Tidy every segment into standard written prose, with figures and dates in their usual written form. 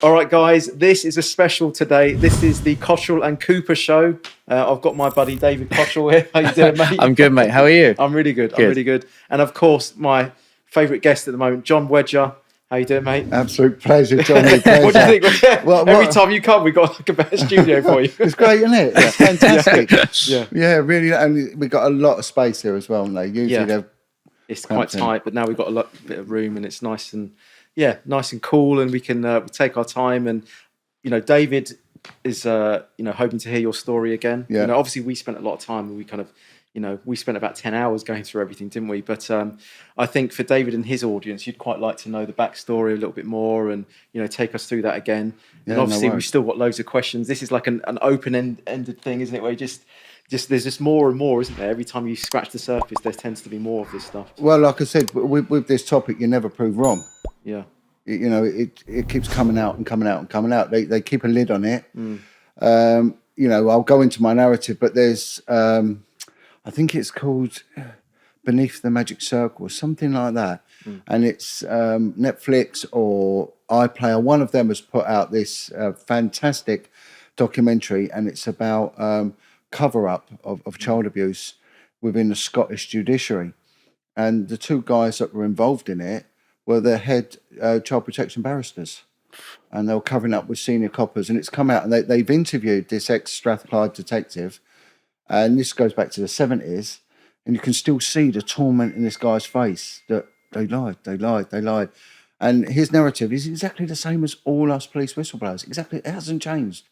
All right, guys, this is a special today. This is the Cotterill and Cooper show. I've got my buddy David Cotterill here. How you doing, mate? I'm good, mate. How are you? I'm really good. I'm really good. And of course, my favourite guest at the moment, Jon Wedger. How you doing, mate? Absolute pleasure, Johnny. Pleasure. What do you think? Every time you come, we've got like a better studio for you. It's great, isn't it? It's fantastic. Yeah, really. And we've got a lot of space here as well, haven't they? Usually it's quite tight, but now we've got a bit of room, and it's nice and cool, and we can take our time. And David is hoping to hear your story again. Yeah. Obviously we spent a lot of time, and we kind of we spent about 10 hours going through everything, didn't we? But I think for David and his audience, you'd quite like to know the backstory a little bit more, and take us through that again. And obviously we've still got loads of questions. This is like an open-ended thing, isn't it? Where there's just more and more, isn't there? Every time you scratch the surface, there tends to be more of this stuff. Well, like I said, with this topic, you never prove wrong. Yeah. It keeps coming out and coming out and coming out. They keep a lid on it. I'll go into my narrative, but there's I think it's called Beneath the Magic Circle or something like that. And it's Netflix or iPlayer. One of them has put out this fantastic documentary, and it's about cover-up of child abuse within the Scottish judiciary. And the two guys that were involved in it were the head child protection barristers. And they were covering up with senior coppers. And it's come out, and they've interviewed this ex-Strathclyde detective. And this goes back to the 70s. And you can still see the torment in this guy's face that they lied. And his narrative is exactly the same as all us police whistleblowers. Exactly. It hasn't changed.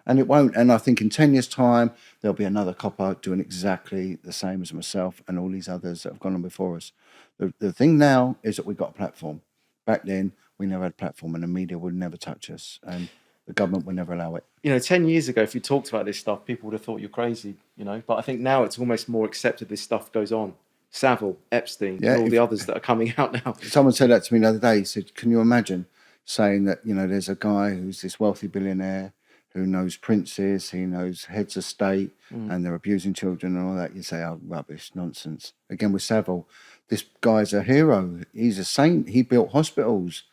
And it won't. And I think in 10 years' time, there'll be another copper doing exactly the same as myself and all these others that have gone on before us. The thing now is that we've got a platform. Back then, we never had a platform, and the media would never touch us, and the government would never allow it. 10 years ago, if you talked about this stuff, people would have thought you're crazy, But I think now it's almost more accepted this stuff goes on. Savile, Epstein, and all the others that are coming out now. Someone said that to me the other day. He said, can you imagine saying that, there's a guy who's this wealthy billionaire who knows princes, he knows heads of state, and they're abusing children and all that. You say, oh, rubbish, nonsense. Again, with Savile, this guy's a hero. He's a saint. He built hospitals.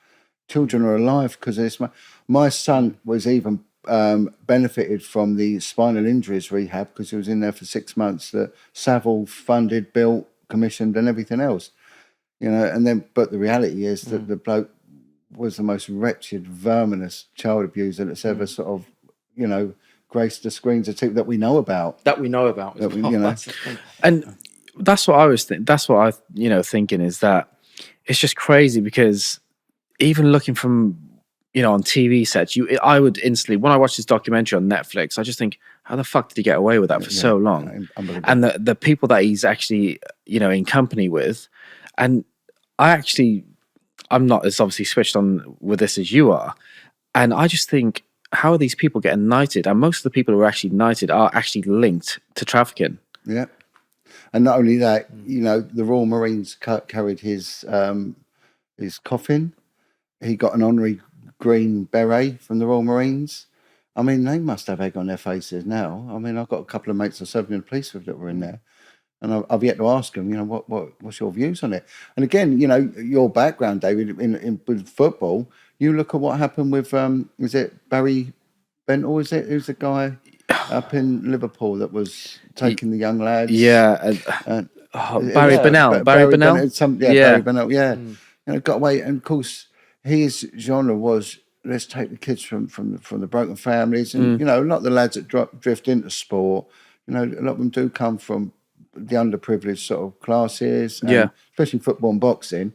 Children are alive because of this. My son was even benefited from the spinal injuries rehab because he was in there for 6 months that Savile funded, built, commissioned, and everything else. But the reality is that the bloke was the most wretched, verminous child abuser that's ever sort of, graced the screens of TV that we know about. And that's what I was thinking. That's what I, thinking is that it's just crazy because even looking from, on TV sets, I would instantly, when I watch this documentary on Netflix, I just think, how the fuck did he get away with that for so long? And the people that he's actually, in company with, and I'm not as obviously switched on with this as you are, and I just think, how are these people getting knighted? And most of the people who are actually knighted are actually linked to trafficking. Yeah. And not only that, the Royal Marines carried his coffin. He got an honorary green beret from the Royal Marines. I mean, they must have egg on their faces now. I mean, I've got a couple of mates I served in the police with that were in there. And I've yet to ask them, what's your views on it? And again, your background, David, with football, you look at what happened with, is it Barry Bentle, is it? Who's the guy up in Liverpool that was taking the young lads? Yeah. Barry Bennell. Barry Bennell? Barry Bennell, yeah. Got away. And of course, his genre was, let's take the kids from the broken families. And, a lot of the lads that drift into sport, a lot of them do come from the underprivileged sort of classes, especially football and boxing.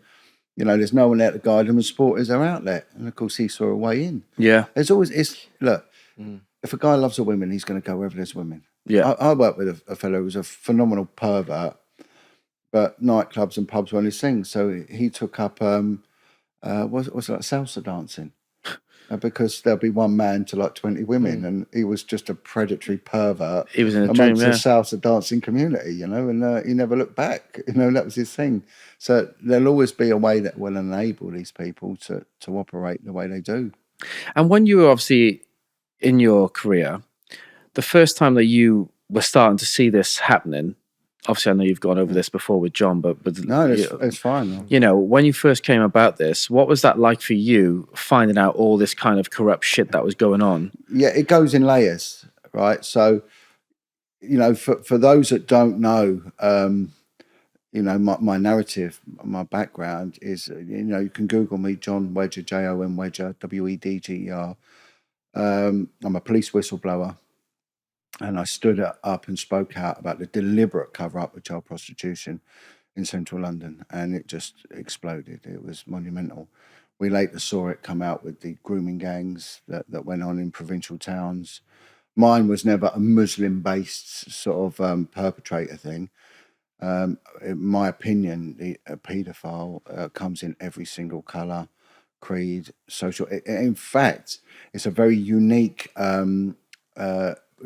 There's no one there to guide them, and sport is their outlet. And of course, he saw a way in. Yeah, there's always if a guy loves a woman, he's going to go wherever there's women. Yeah, I worked with a fellow who was a phenomenal pervert, but nightclubs and pubs were his thing. So he took up was it like salsa dancing. Because there'll be one man to like 20 women, and he was just a predatory pervert. He was in a dream, the salsa dancing community, and he never looked back. That was his thing. So there'll always be a way that will enable these people to operate the way they do. And when you were obviously in your career, the first time that you were starting to see this happening, obviously I know you've gone over this before with John, but No, it's fine. you know, when you first came about this, what was that like for you, finding out all this kind of corrupt shit that was going on? Yeah, it goes in layers, right? So, you know, for those that don't know, you know, my narrative, my background is, you know, you can Google me, Jon Wedger, Jon Wedger, Wedger. I'm a police whistleblower, and I stood up and spoke out about the deliberate cover-up of child prostitution in central London, and it just exploded. It was monumental. We later saw it come out with the grooming gangs that went on in provincial towns. Mine was never a Muslim-based sort of perpetrator thing. In my opinion, a paedophile comes in every single colour, creed, social. In fact, it's a very unique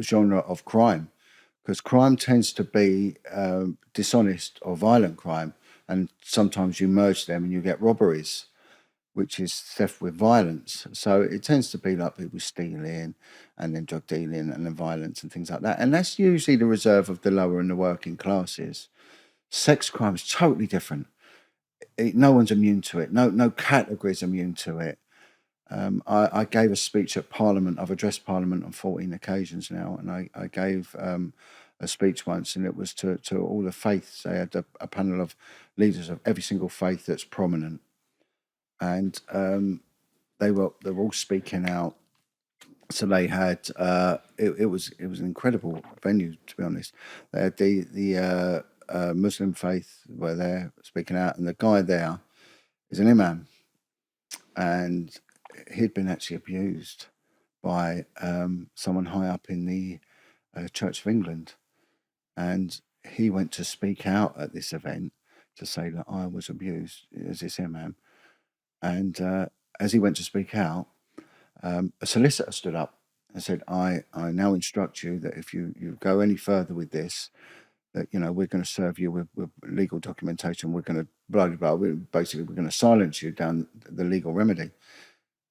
genre of crime, because crime tends to be dishonest or violent crime, and sometimes you merge them and you get robberies, which is theft with violence. So it tends to be like people stealing and then drug dealing and then violence and things like that. And that's usually the reserve of the lower and the working classes. Sex crime is totally different. No one's immune to it. No category is immune to it. I gave a speech at Parliament. I've addressed Parliament on 14 occasions now, and I gave a speech once, and it was to all the faiths. They had a panel of leaders of every single faith that's prominent, and they were all speaking out. So they had it was an incredible venue, to be honest. They had the Muslim faith were there speaking out, and the guy there is an imam, and he'd been actually abused by someone high up in the Church of England, and he went to speak out at this event to say that I was abused as this imam, and as he went to speak out, a solicitor stood up and said, I now instruct you that if you go any further with this, that, you know, we're going to serve you with legal documentation. We're going to blah, blah, blah. We're going to silence you down the legal remedy.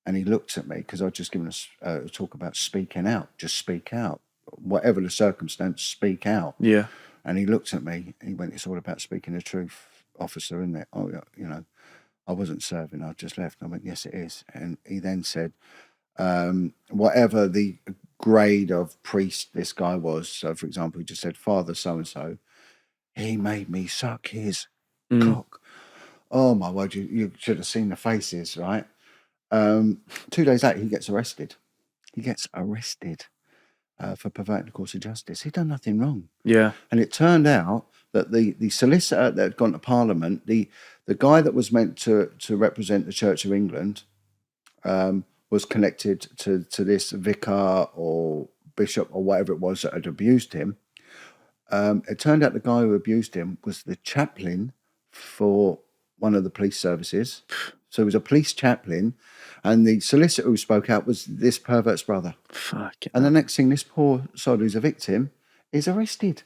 And he looked at me, because I'd just given us a talk about speaking out. Just speak out. Whatever the circumstance, speak out. Yeah. And he looked at me and he went, it's all about speaking the truth, officer, isn't it? Oh, you know, I wasn't serving. I just left. And I went, yes, it is. And he then said, whatever the grade of priest this guy was, so for example, he just said, Father so-and-so, he made me suck his cock. Oh my word, you should have seen the faces, right? 2 days later, he gets arrested. For perverting the course of justice. He'd done nothing wrong. Yeah. And it turned out that the solicitor that had gone to Parliament, the guy that was meant to represent the Church of England, was connected to this vicar or bishop or whatever it was that had abused him. It turned out the guy who abused him was the chaplain for one of the police services. So he was a police chaplain, and the solicitor who spoke out was this pervert's brother. And the next thing, this poor sod who's a victim is arrested.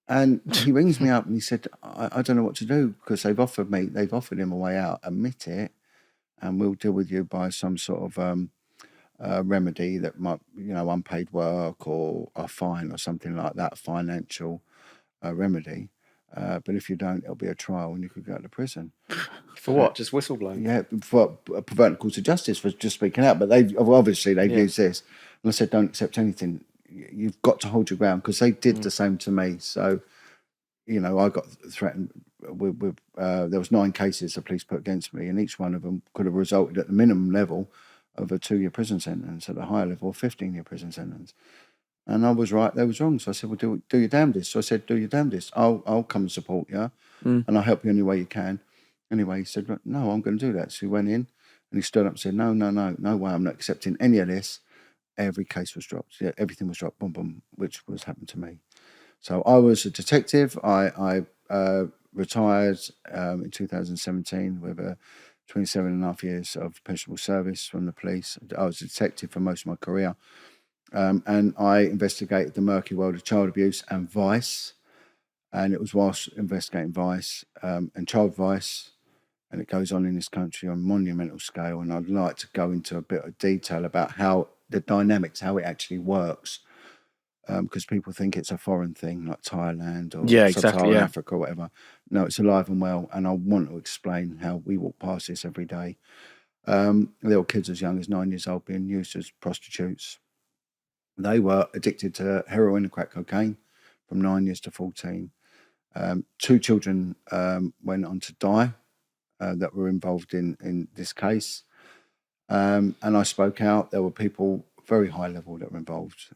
And he rings me up and he said, I don't know what to do, because they've offered him a way out. Admit it, and we'll deal with you by some sort of remedy that might, you know, unpaid work or a fine or something like that, financial remedy. But if you don't, it'll be a trial and you could go to prison. For what? Just whistleblowing? Yeah, for perverting the course of justice, for just speaking out. But they've used this. And I said, don't accept anything. You've got to hold your ground, because they did the same to me. So, you know, I got threatened with there was 9 cases the police put against me, and each one of them could have resulted at the minimum level of a 2-year prison sentence, at the higher level, a 15-year prison sentence. And I was right, they was wrong. So I said, well, do your damnedest. So I said, do your damnedest. I'll come and support you, and I'll help you any way you can. Anyway, he said, no, I'm going to do that. So he went in and he stood up and said, no way, I'm not accepting any of this. Every case was dropped. Yeah, everything was dropped, boom, boom, which was happened to me. So I was a detective. I retired in 2017 with 27 and a half years of pensionable service from the police. I was a detective for most of my career. And I investigated the murky world of child abuse and vice. And it was whilst investigating vice and child vice, and it goes on in this country on a monumental scale. And I'd like to go into a bit of detail about how the dynamics, how it actually works. because people think it's a foreign thing like Thailand or Yeah, exactly, Sub-Saharan yeah. Africa or whatever. No, it's alive and well, and I want to explain how we walk past this every day. Little kids as young as 9 years old being used as prostitutes. They were addicted to heroin and crack cocaine from 9 years to 14. 2 children went on to die that were involved in this case. And I spoke out. There were people very high level that were involved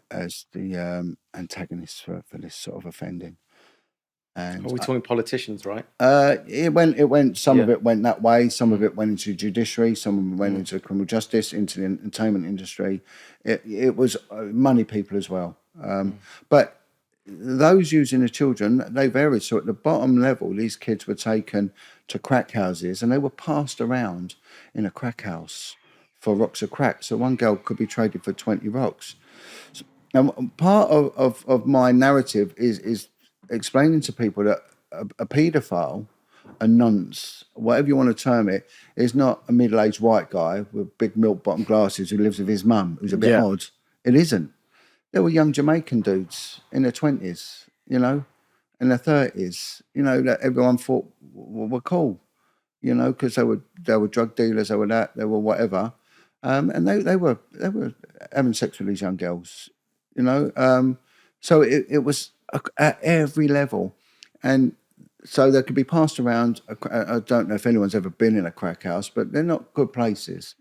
as the antagonists for this sort of offending. And Are we talking politicians, right? it went. Some of Yeah. it went that way. Some of it went into judiciary. Some of it went into criminal justice, into the entertainment industry. It was money people as well. But those using the children, they varied. So at the bottom level, these kids were taken to crack houses and they were passed around in a crack house for rocks of crack. So one girl could be traded for 20 rocks. And part of my narrative is explaining to people that a paedophile, a nonce, whatever you want to term it, is not a middle-aged white guy with big milk-bottom glasses who lives with his mum, who's a bit Yeah. odd. It isn't. There were young Jamaican dudes in their 20s, in their 30s, that everyone thought were cool, because they were drug dealers, they were that, they were whatever. And they were having sex with these young girls, so it was at every level. And so they could be passed around. I don't know if anyone's ever been in a crack house, but they're not good places.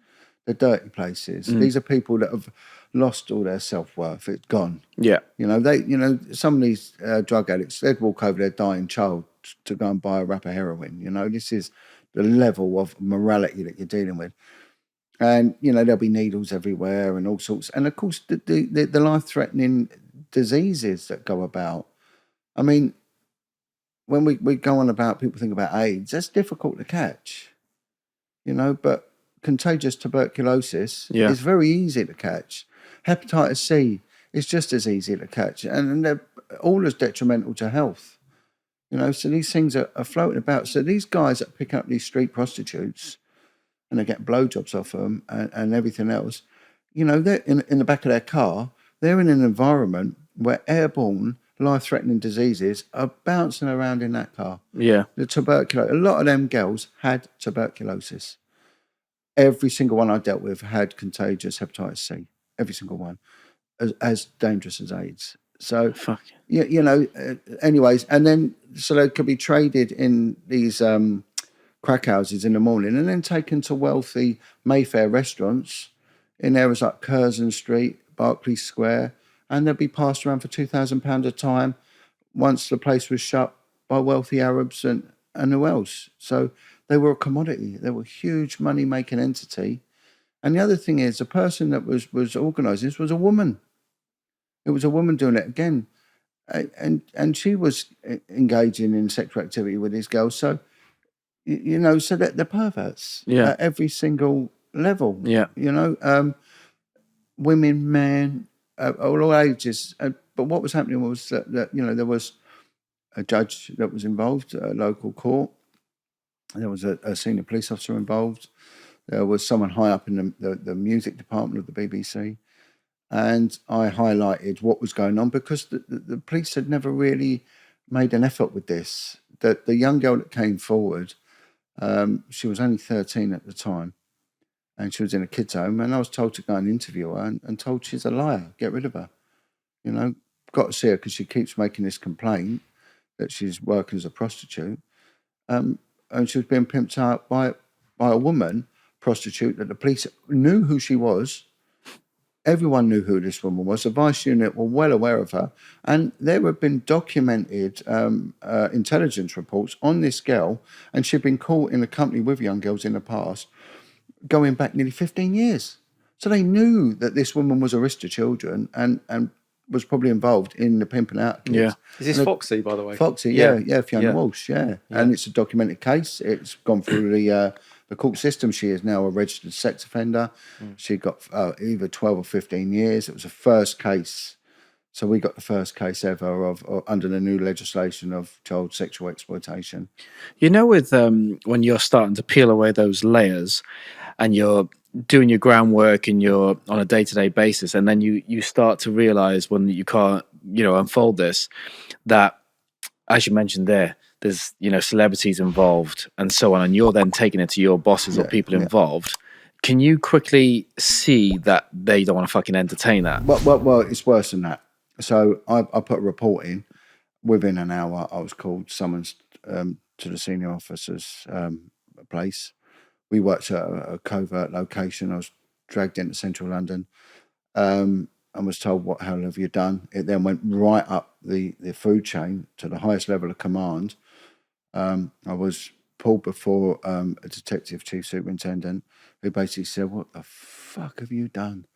They're dirty places. These are people that have lost all their self-worth. It's gone. Yeah. Some of these drug addicts, they'd walk over their dying child to go and buy a wrap of heroin. This is the level of morality that you're dealing with. And, there'll be needles everywhere and all sorts. And, of course, the life-threatening diseases that go about. I mean, when we go on about, people think about AIDS, that's difficult to catch, but contagious tuberculosis is very easy to catch. Hepatitis C is just as easy to catch. And they're all as detrimental to health. So these things are floating about. So these guys that pick up these street prostitutes and they get blowjobs off them and everything else, they're in the back of their car, they're in an environment where airborne, life-threatening diseases are bouncing around in that car. Yeah. The tuberculosis, a lot of them girls had tuberculosis. Every single one I dealt with had contagious hepatitis C. Every single one, as dangerous as AIDS. So, anyways, and then so they could be traded in these crack houses in the morning and then taken to wealthy Mayfair restaurants in areas like Curzon Street, Berkeley Square, and they'd be passed around for £2,000 a time once the place was shut by wealthy Arabs and who else. So they were a commodity. They were a huge money-making entity. And the other thing is, the person that was organising this was a woman. It was a woman doing it again. And she was engaging in sexual activity with these girls. So, so that they're perverts at every single level. Yeah. Women, men, all ages. But what was happening was that there was a judge that was involved, a local court. There was a senior police officer involved. There was someone high up in the music department of the BBC. And I highlighted what was going on because the police had never really made an effort with this. That the young girl that came forward, she was only 13 at the time, and she was in a kids' home. And I was told to go and interview her, and told she's a liar. Get rid of her. Got to see her because she keeps making this complaint that she's working as a prostitute, and she was being pimped out by a woman prostitute that the police knew who she was. Everyone knew who this woman was. The Vice Unit were well aware of her. And there have been documented intelligence reports on this girl, and she'd been caught in a company with young girls in the past, going back nearly 15 years. So they knew that this woman was a risk to children and was probably involved in the pimping out of kids. Yeah. Is this Foxy, by the way? Foxy, yeah, Fiona Walsh, yeah. And it's a documented case. It's gone through the court system. She is now a registered sex offender. She got either 12 or 15 years. It was the first case. So we got the first case ever of under the new legislation of child sexual exploitation. With when you're starting to peel away those layers and you're doing your groundwork and you're on a day-to-day basis, and then you start to realize when you can't, unfold this, that, as you mentioned there's celebrities involved and so on, and you're then taking it to your bosses or people involved. Can you quickly see that they don't want to fucking entertain that? Well, it's worse than that. So I put a report in. Within an hour, I was called, summoned to the senior officer's place. We worked at a covert location. I was dragged into central London and was told, what hell have you done? It then went right up the food chain to the highest level of command. I was pulled before a detective chief superintendent who basically said, what the fuck have you done?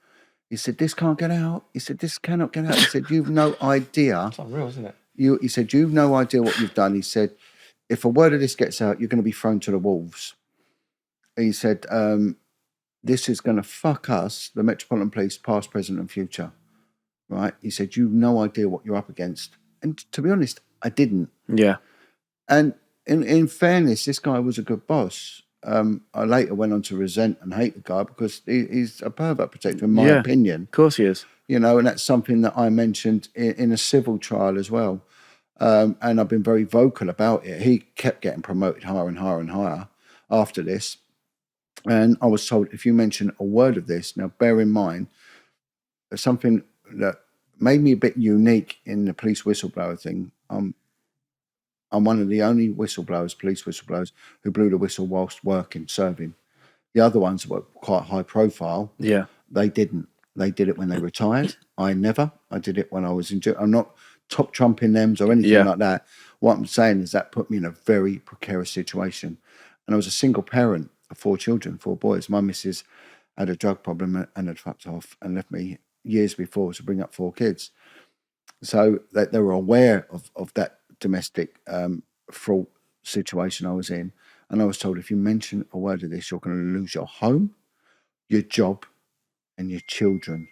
He said, this can't get out. He said, this cannot get out. He said, you've no idea. It's unreal, isn't it? He said, you've no idea what you've done. He said, if a word of this gets out, you're going to be thrown to the wolves. He said, this is going to fuck us, the Metropolitan Police, past, present and future. Right? He said, you've no idea what you're up against. And to be honest, I didn't. Yeah. And in fairness, this guy was a good boss. I later went on to resent and hate the guy because he's a pervert protector, in my opinion. Of course he is. And that's something that I mentioned in a civil trial as well. And I've been very vocal about it. He kept getting promoted higher and higher and higher after this. And I was told, if you mention a word of this, now bear in mind, something that made me a bit unique in the police whistleblower thing. I'm one of the only police whistleblowers, who blew the whistle whilst working, serving. The other ones were quite high profile. Yeah. They didn't. They did it when they retired. I never. I did it when I was in jail. I'm not top trumping them or anything like that. What I'm saying is that put me in a very precarious situation. And I was a single parent of 4 children, 4 boys. My missus had a drug problem and had fucked off and left me years before to bring up 4 kids. So they were aware of that domestic fraud situation I was in. And I was told, if you mention a word of this, you're going to lose your home, your job, and your children.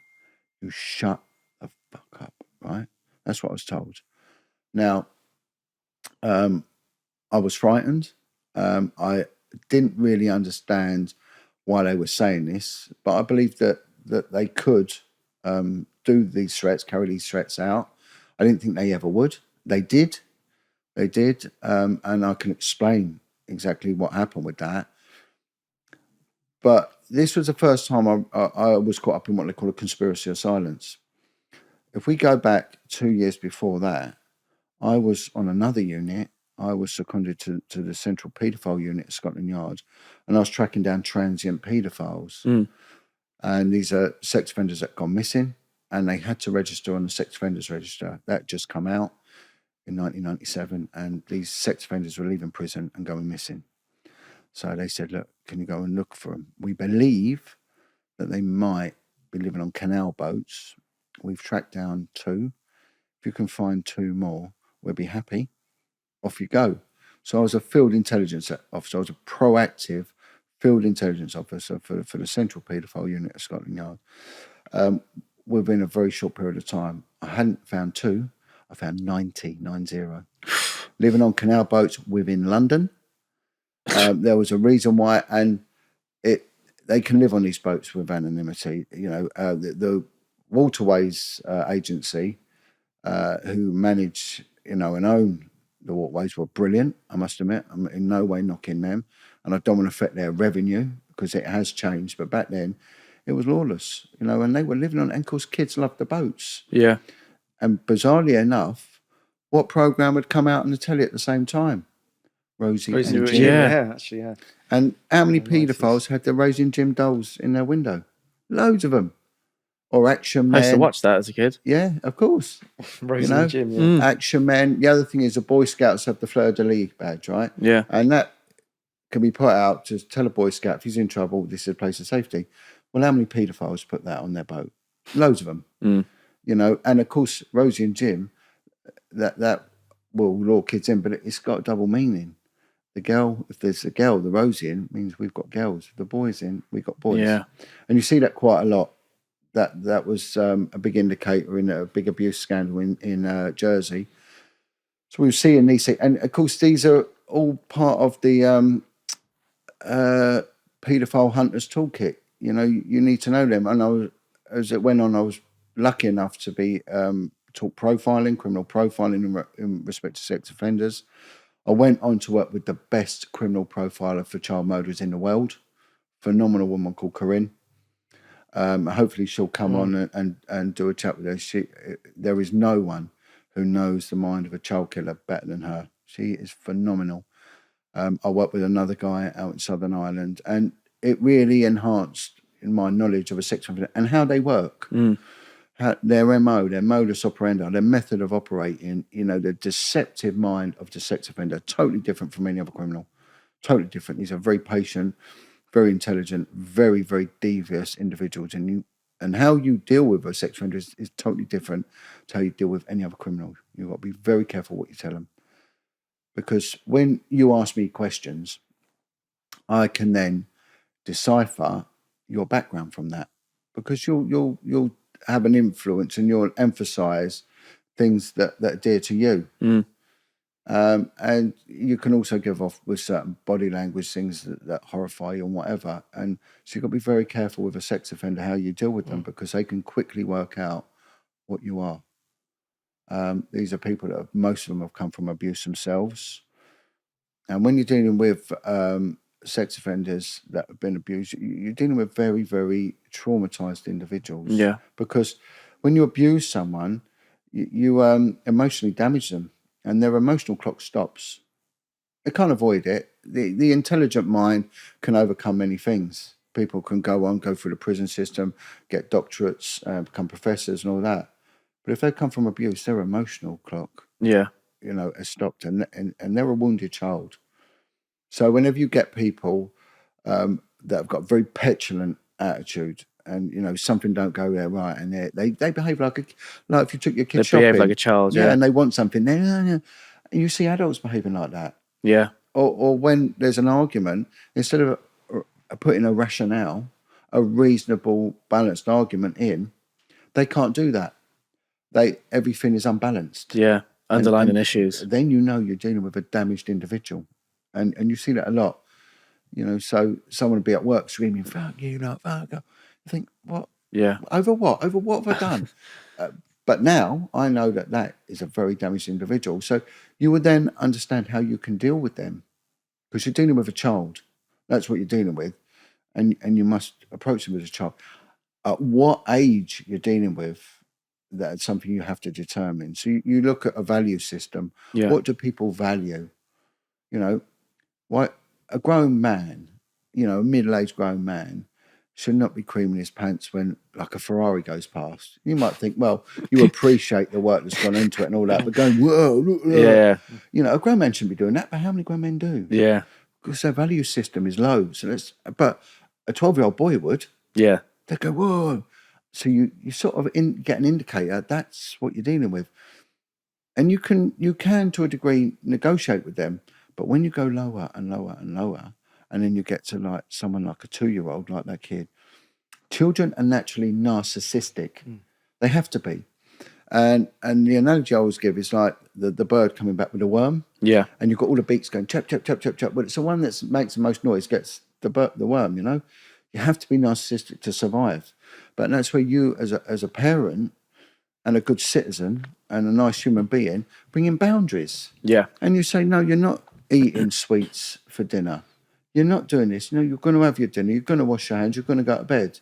You shut the fuck up, right? That's what I was told. Now, I was frightened. I didn't really understand why they were saying this, but I believed that they could do these threats, carry these threats out. I didn't think they ever would. They did. And I can explain exactly what happened with that. But this was the first time I was caught up in what they call a conspiracy of silence. If we go back 2 years before that, I was on another unit. I was seconded to the Central Paedophile Unit at Scotland Yard, and I was tracking down transient paedophiles. And these are sex offenders that gone missing, and they had to register on the sex offenders register. That just come out in 1997, and these sex offenders were leaving prison and going missing. So they said, look, can you go and look for them? We believe that they might be living on canal boats. We've tracked down 2. If you can find 2 more, we'll be happy. Off you go. So I was a field intelligence officer. I was a proactive field intelligence officer for the Central Paedophile Unit of Scotland Yard. Within a very short period of time, I hadn't found 2. I found 90. Living on canal boats within London. There was a reason why, and they can live on these boats with anonymity. The Waterways Agency, who manage, and own the waterways, were brilliant. I must admit, I'm in no way knocking them, and I don't want to affect their revenue because it has changed. But back then, it was lawless, and they were living on. And of course, kids loved the boats. Yeah. And bizarrely enough, what program had come out on the telly at the same time? Rosie and Jim. Yeah. And how many paedophiles had the Rosie and Jim dolls in their window? Loads of them. Or Action Men. I used to watch that as a kid. Yeah, of course. Rosie and Jim, Action Men. The other thing is the Boy Scouts have the fleur-de-lis badge, right? Yeah. And that can be put out to tell a Boy Scout, if he's in trouble, this is a place of safety. Well, how many paedophiles put that on their boat? Loads of them. And of course, Rosie and Jim, that will lure kids in, but it's got a double meaning. The girl, if there's a girl, the Rosie in, means we've got girls. If the boys in, we've got boys. Yeah. And you see that quite a lot. That was a big indicator in a big abuse scandal in Jersey. So we were seeing these things. And of course, these are all part of the paedophile hunters toolkit. you know, you need to know them. And as it went on, I was lucky enough to be taught profiling, criminal profiling in respect to sex offenders. I went on to work with the best criminal profiler for child murderers in the world, phenomenal woman called Corinne. Hopefully she'll come on and do a chat with her. There is no one who knows the mind of a child killer better than her. She is phenomenal. I worked with another guy out in Southern Ireland, and it really enhanced my knowledge of a sex offender and how they work. Their MO, their modus operandi, their method of operating, you know, the deceptive mind of the sex offender, totally different from any other criminal. Totally different. These are very patient, very intelligent, very, very devious individuals. And how you deal with a sex offender is totally different to how you deal with any other criminal. You've got to be very careful what you tell them. Because when you ask me questions, I can then decipher your background from that. Because you'll have an influence and you'll emphasise things that are dear to you. And you can also give off with certain body language things that horrify you and whatever. And so you've got to be very careful with a sex offender how you deal with them, because they can quickly work out what you are. These are people that most of them have come from abuse themselves. And when you're dealing with sex offenders that have been abused, you're dealing with very, very traumatized individuals. Yeah. Because when you abuse someone, you emotionally damage them, and their emotional clock stops. They can't avoid it. The intelligent mind can overcome many things. People can go through the prison system, get doctorates, become professors and all that. But if they come from abuse, their emotional clock, Yeah. you know, has stopped, and they're a wounded child. So whenever you get people that have got very petulant attitude, and you know something don't go there right, and they behave like if you took your kid shopping, Behave like a child. Yeah. and they want something, and you see adults behaving like that. Yeah. Or when there's an argument, instead of putting a rationale, a reasonable, balanced argument in, they can't do that. Everything is unbalanced. Yeah. Underlying And issues. Then you know you're dealing with a damaged individual, and you see that a lot. You know, so someone will be at work screaming, "Fuck you, not fuck you." You think, what? Yeah. Over what? Over what have I done? But now I know that is a very damaged individual. So you would then understand how you can deal with them, because you're dealing with a child. That's what you're dealing with, and you must approach them as a child. At what age you're dealing with, that's something you have to determine. So you look at a value system. Yeah. What do people value? You know, what a grown man, you know, a middle-aged grown man, should not be creaming his pants when like a Ferrari goes past. You might think, well, you appreciate the work that's gone into it and all that, but going, whoa, look, look. Yeah. You know, a grown man shouldn't be doing that, but how many grown men do? Yeah. Because their value system is low. So but a 12-year-old boy would. Yeah. They go, whoa. So you sort of get an indicator. That's what you're dealing with, and you can to a degree negotiate with them. But when you go lower and lower and lower, and then you get to like someone like a 2-year-old, like that kid, children are naturally narcissistic. They have to be. And the analogy I always give is like the bird coming back with a worm. Yeah. And you've got all the beaks going chap, chap, chap, chap, chap. But it's the one that makes the most noise gets the worm, you know? You have to be narcissistic to survive. But that's where you, as a parent and a good citizen and a nice human being, bring in boundaries. Yeah. And you say, no, you're not eating sweets for dinner. You're not doing this. You know, you're going to have your dinner. You're going to wash your hands. You're going to go to bed.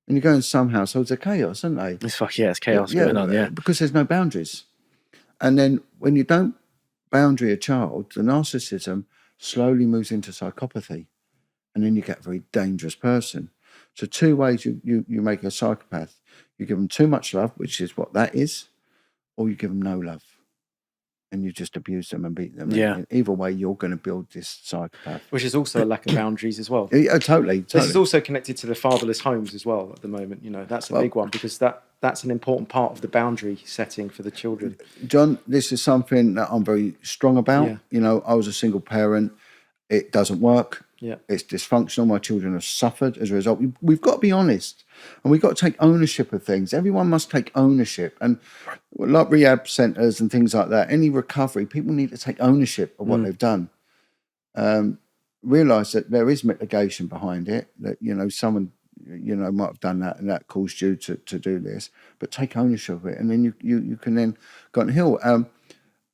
And you go in some households are chaos, aren't they? It's chaos going on, yeah. Because there's no boundaries. And then when you don't boundary a child, the narcissism slowly moves into psychopathy. And then you get a very dangerous person. So 2 ways you make a psychopath. You give them too much love, which is what that is, or you give them no love. And you just abuse them and beat them. Yeah. And either way, you're going to build this psychopath. Which is also a lack of boundaries as well. Yeah, totally. This is also connected to the fatherless homes as well at the moment. You know, that's a big one, because that's an important part of the boundary setting for the children. John, this is something that I'm very strong about. Yeah. You know, I was a single parent. It doesn't work. Yeah. It's dysfunctional. My children have suffered as a result. We've got to be honest, and we've got to take ownership of things. Everyone must take ownership. And like rehab centres and things like that, any recovery, people need to take ownership of what they've done. Realise that there is mitigation behind it, that, you know, someone might have done that, and that caused you to do this. But take ownership of it, and then you can then go and heal.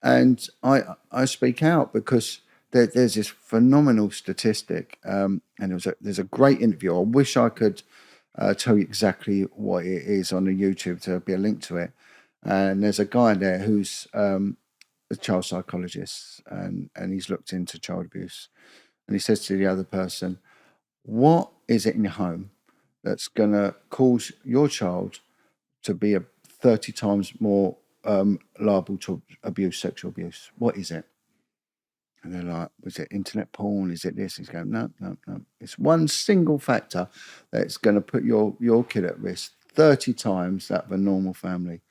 And I speak out because there's this phenomenal statistic, and there's a great interview. I wish I could tell you exactly what it is on the YouTube. To be a link to it. And there's a guy there who's a child psychologist, and he's looked into child abuse, and he says to the other person, what is it in your home that's going to cause your child to be 30 times more liable to abuse, sexual abuse? What is it? And they're like, was it internet porn? Is it this? He's going, no. It's one single factor that's going to put your kid at risk 30 times that of a normal family.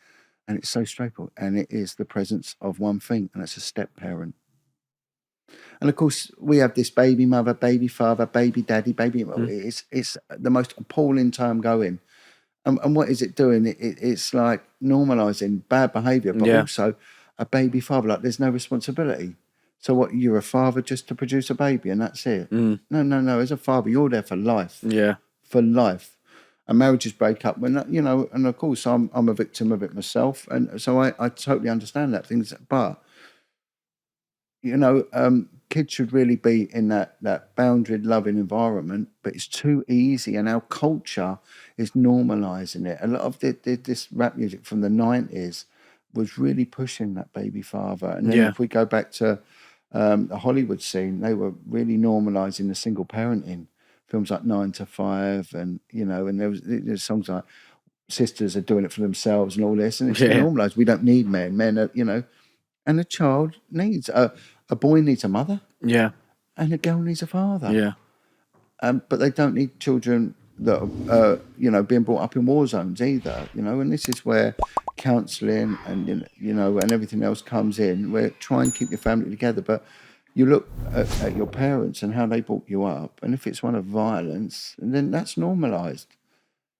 And it's so straightforward. And it is the presence of one thing, and it's a step parent. And of course, we have this baby mother, baby father, baby daddy, baby. It's the most appalling term going. And what is it doing? It's like normalising bad behaviour, but also a baby father. Like there's no responsibility. So what? You're a father just to produce a baby, and that's it. No. As a father, you're there for life. Yeah, for life. And marriages break up when and of course I'm a victim of it myself, and so I totally understand that things. But kids should really be in that boundaried, loving environment. But it's too easy, and our culture is normalising it. A lot of this rap music from the 90s was really pushing that baby father. And then if we go back to the Hollywood scene, they were really normalising the single parenting. Films like 9 to 5, and and there's songs like sisters are doing it for themselves and all this, and it's normalised. We don't need men. Men are, and a child needs a boy needs a mother, and a girl needs a father, but they don't need children that are being brought up in war zones either, and this is where counselling and and everything else comes in. Where try and keep your family together, but you look at your parents and how they brought you up, and if it's one of violence, then that's normalised,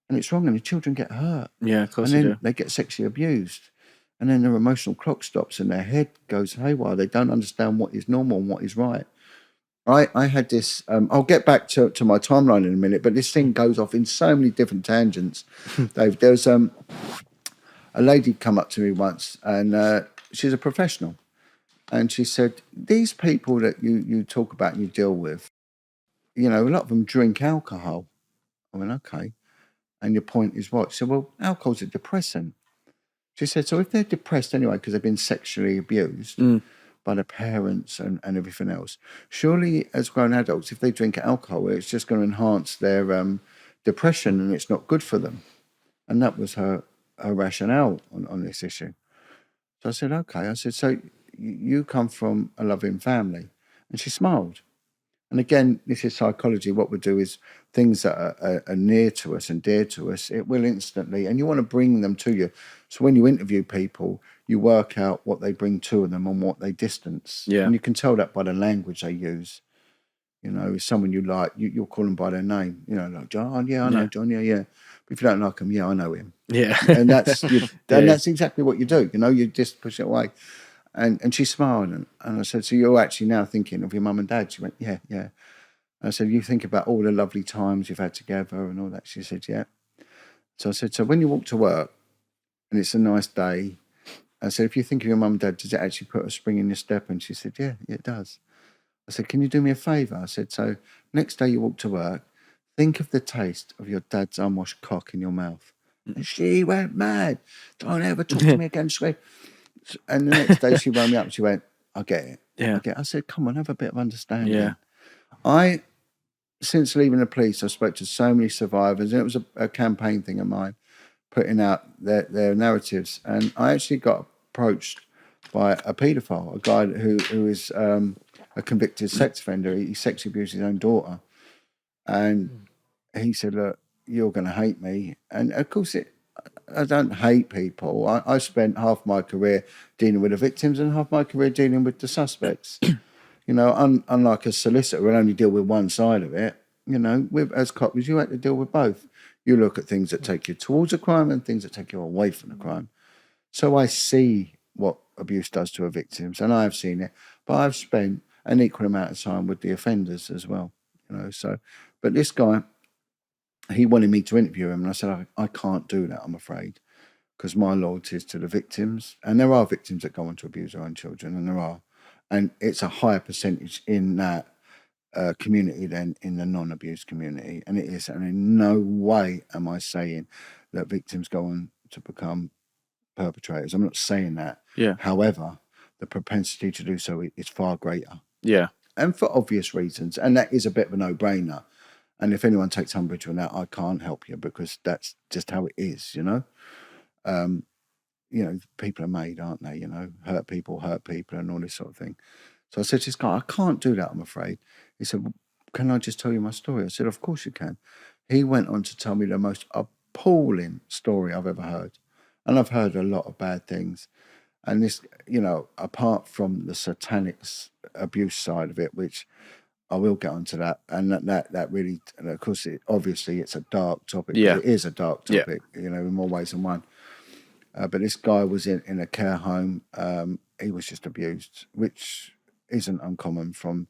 and it's wrong, and the children get hurt. Yeah, of course and they then do. they get sexually abused, and then their emotional clock stops, and their head goes haywire. They don't understand what is normal and what is right. I had this. I'll get back to my timeline in a minute, but this thing goes off in so many different tangents. Dave, there was a lady come up to me once, and she's a professional. And she said, these people that you talk about and you deal with, a lot of them drink alcohol. I went, okay. And your point is what? She said, well, alcohol's a depressant. She said, so if they're depressed anyway because they've been sexually abused by their parents and everything else, surely as grown adults, if they drink alcohol, it's just going to enhance their depression, and it's not good for them. And that was her rationale on this issue. So I said, okay. I said, so you come from a loving family. And she smiled. And again, this is psychology. What we do is things that are near to us and dear to us, it will instantly, and you want to bring them to you. So when you interview people, you work out what they bring to them and what they distance. Yeah. And you can tell that by the language they use. If someone you like, you'll call them by their name. Like John, yeah, I know John, yeah. But if you don't like him, yeah, I know him. Yeah. And that's that's exactly what you do. You just push it away. And she smiled, and I said, so you're actually now thinking of your mum and dad? She went, yeah. And I said, you think about all the lovely times you've had together and all that? She said, yeah. So I said, so when you walk to work and it's a nice day, I said, if you think of your mum and dad, does it actually put a spring in your step? And she said, yeah, it does. I said, can you do me a favour? I said, so next day you walk to work, think of the taste of your dad's unwashed cock in your mouth. And she went mad. Don't ever talk to me again. And the next day she rang me up and she went, I get it. Yeah. I said, come on, have a bit of understanding. Yeah. Since leaving the police, I spoke to so many survivors, and it was a campaign thing of mine, putting out their narratives. And I actually got approached by a paedophile, a guy who is a convicted sex offender. He sexually abused his own daughter. And he said, look, you're going to hate me. And of course, I don't hate people. I spent half my career dealing with the victims and half my career dealing with the suspects. Unlike a solicitor, we'll only deal with one side of it. As coppers, you have to deal with both. You look at things that take you towards a crime and things that take you away from the crime. So I see what abuse does to our victims, and I've seen it, but I've spent an equal amount of time with the offenders as well. But this guy, he wanted me to interview him, and I said, I can't do that, I'm afraid, because my loyalty is to the victims. And there are victims that go on to abuse their own children, and there are. And it's a higher percentage in that community than in the non-abuse community. And it is. And in no way am I saying that victims go on to become perpetrators. I'm not saying that. Yeah. However, the propensity to do so is far greater. Yeah. And for obvious reasons. And that is a bit of a no-brainer. And if anyone takes umbrage with that, I can't help you, because that's just how it is, you know. People are made, aren't they? Hurt people, and all this sort of thing. So I said to this guy, I can't do that, I'm afraid. He said, well, can I just tell you my story? I said, of course you can. He went on to tell me the most appalling story I've ever heard. And I've heard a lot of bad things. And this, apart from the Satanic abuse side of it, which I will get onto that, and that really, and of course, obviously it's a dark topic. Yeah. But it is a dark topic, in more ways than one. But this guy was in a care home. He was just abused, which isn't uncommon from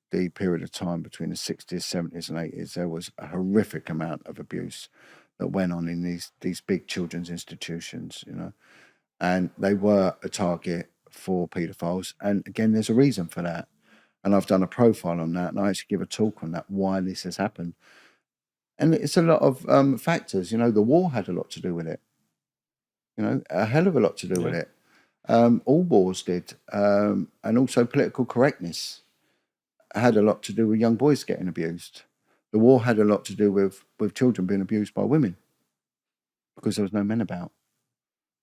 the period of time between the 60s, 70s, and 80s. There was a horrific amount of abuse that went on in these big children's institutions, and they were a target for paedophiles. And again, there's a reason for that. And I've done a profile on that, and I actually give a talk on that, why this has happened. And it's a lot of factors. The war had a lot to do with it. A hell of a lot to do with it. All wars did. And also political correctness had a lot to do with young boys getting abused. The war had a lot to do with children being abused by women, because there was no men about.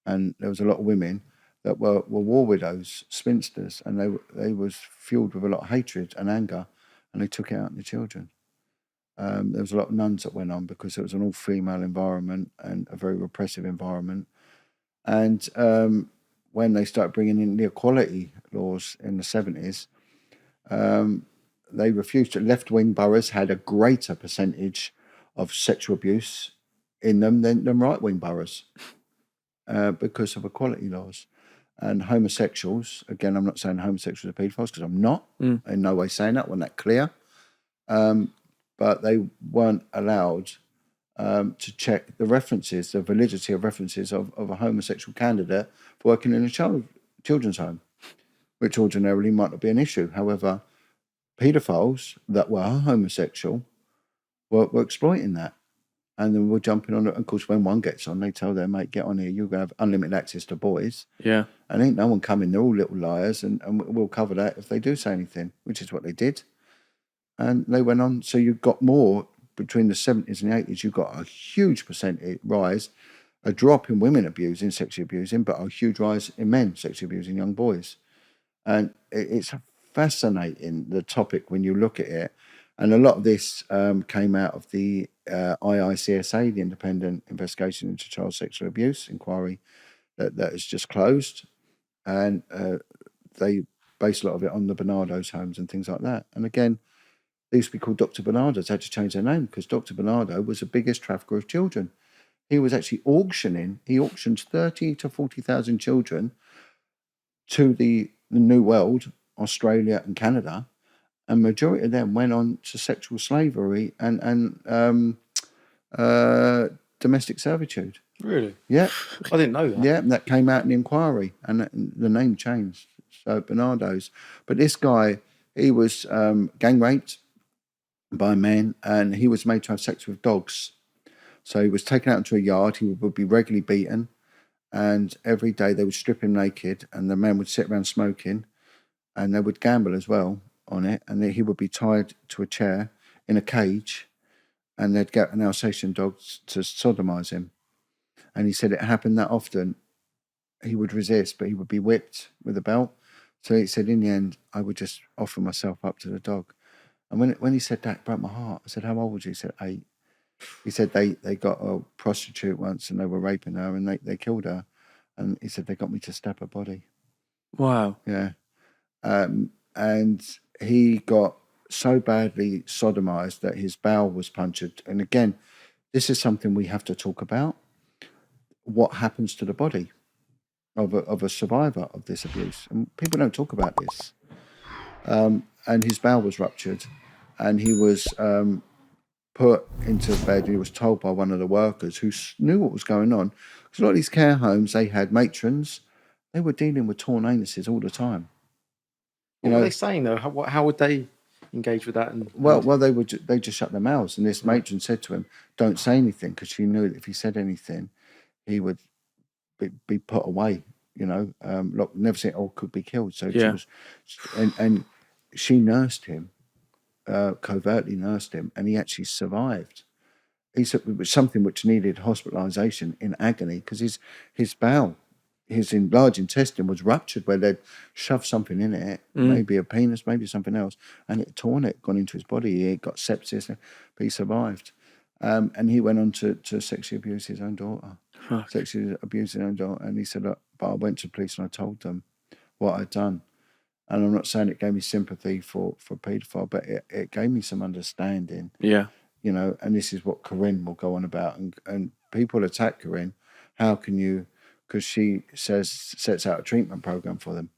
And there was a lot of women that were war widows, spinsters, and they was fueled with a lot of hatred and anger, and they took it out on the children. There was a lot of nuns that went on, because it was an all-female environment and a very repressive environment. And when they started bringing in the equality laws in the 70s, they refused to. Left-wing boroughs had a greater percentage of sexual abuse in them than right-wing boroughs, because of equality laws. And homosexuals, again, I'm not saying homosexuals are paedophiles, because I'm not in no way saying that, I want that clear. But they weren't allowed to check the references, the validity of references of a homosexual candidate for working in a children's home, which ordinarily might not be an issue. However, paedophiles that were homosexual were exploiting that. And then we're jumping on it. Of course, when one gets on, they tell their mate, get on here, you're going to have unlimited access to boys. Yeah. And ain't no one coming, they're all little liars, and we'll cover that if they do say anything, which is what they did. And they went on. So you've got more between the 70s and the 80s, you've got a huge percentage rise, a drop in women abusing, sexually abusing, but a huge rise in men sexually abusing young boys. And it's fascinating, the topic, when you look at it. And a lot of this came out of the IICSA, the Independent Investigation into Child Sexual Abuse inquiry that is just closed. And they base a lot of it on the Bernardo's homes and things like that. And again, they used to be called Dr. Bernardo's, had to change their name, because Dr. Bernardo was the biggest trafficker of children. He was actually auctioned 30 to 40,000 children to the New World, Australia and Canada, and majority of them went on to sexual slavery and domestic servitude. Really? Yeah. I didn't know that. Yeah, and that came out in the inquiry, and the name changed. So Bernardo's. But this guy, he was gang raped by men, and he was made to have sex with dogs. So he was taken out into a yard. He would be regularly beaten, and every day they would strip him naked, and the men would sit around smoking, and they would gamble as well on it. And then he would be tied to a chair in a cage, and they'd get an Alsatian dog to sodomise him. And he said it happened that often. He would resist, but he would be whipped with a belt. So he said, in the end, I would just offer myself up to the dog. And when he said that, it broke my heart. I said, how old was you? He said, 8. He said they got a prostitute once, and they were raping her, and they killed her. And he said, they got me to stab her body. Wow. Yeah. And he got so badly sodomized that his bowel was punctured. And again, this is something we have to talk about. What happens to the body of a survivor of this abuse? And people don't talk about this. And his bowel was ruptured, and he was put into bed. He was told by one of the workers who knew what was going on. Because a lot of these care homes, they had matrons. They were dealing with torn anuses all the time. What were they saying though? How would they engage with that? Well, they just shut their mouths. And this matron said to him, "Don't say anything," because she knew that if he said anything, he would be put away. Look, never said, "Oh, could be killed." So she was, and she nursed him, covertly nursed him, and he actually survived. It was something which needed hospitalisation in agony because his bowel, his enlarged intestine was ruptured where they'd shoved something in it, maybe a penis, maybe something else, and it torn it, gone into his body. He got sepsis, but he survived. And he went on to sexually abuse his own daughter. Sexually abused his own daughter. And he said, "Look, but I went to the police and I told them what I'd done." And I'm not saying it gave me sympathy for paedophile, but it gave me some understanding. Yeah. And this is what Corinne will go on about. And people attack Corinne. How can you? Because she sets out a treatment program for them.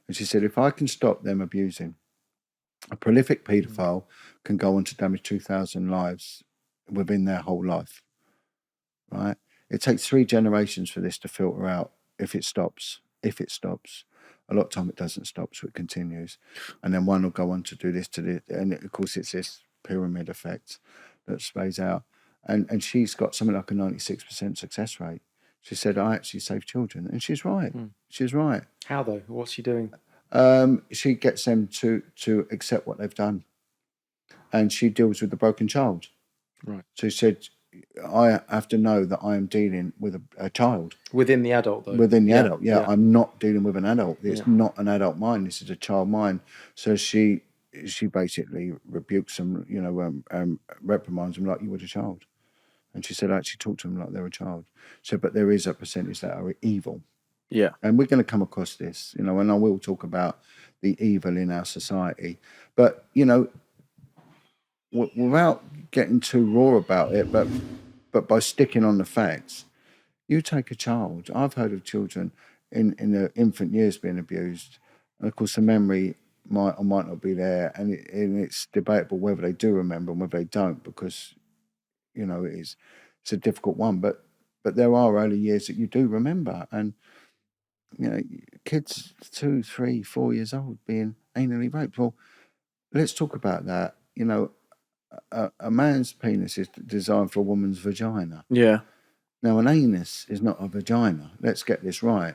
And she said, if I can stop them abusing, a prolific paedophile can go on to damage 2,000 lives within their whole life, right? It takes 3 generations for this to filter out if it stops. A lot of time it doesn't stop, so it continues. And then one will go on to do this, and of course it's this pyramid effect that spays out. And she's got something like a 96% success rate. She said, "I actually save children." And she's right. She's right. How though? What's she doing? She gets them to accept what they've done. And she deals with the broken child. Right. So she said, I have to know that I am dealing with a child. Within the adult, though? Within the adult, yeah. I'm not dealing with an adult. It's not an adult mind. This is a child mind. So she basically rebukes them, reprimands them like you would a child. And she said, I actually talk to them like they're a child. So, but there is a percentage that are evil. Yeah. And we're going to come across this, and I will talk about the evil in our society. But, without getting too raw about it, but by sticking on the facts, you take a child. I've heard of children in their infant years being abused. And of course, the memory might or might not be there. And it's debatable whether they do remember and whether they don't, because, it's a difficult one. But there are early years that you do remember. And, kids 2, 3, 4 years old being anally raped. Well, let's talk about that. A man's penis is designed for a woman's vagina. Yeah. Now, an anus is not a vagina. Let's get this right.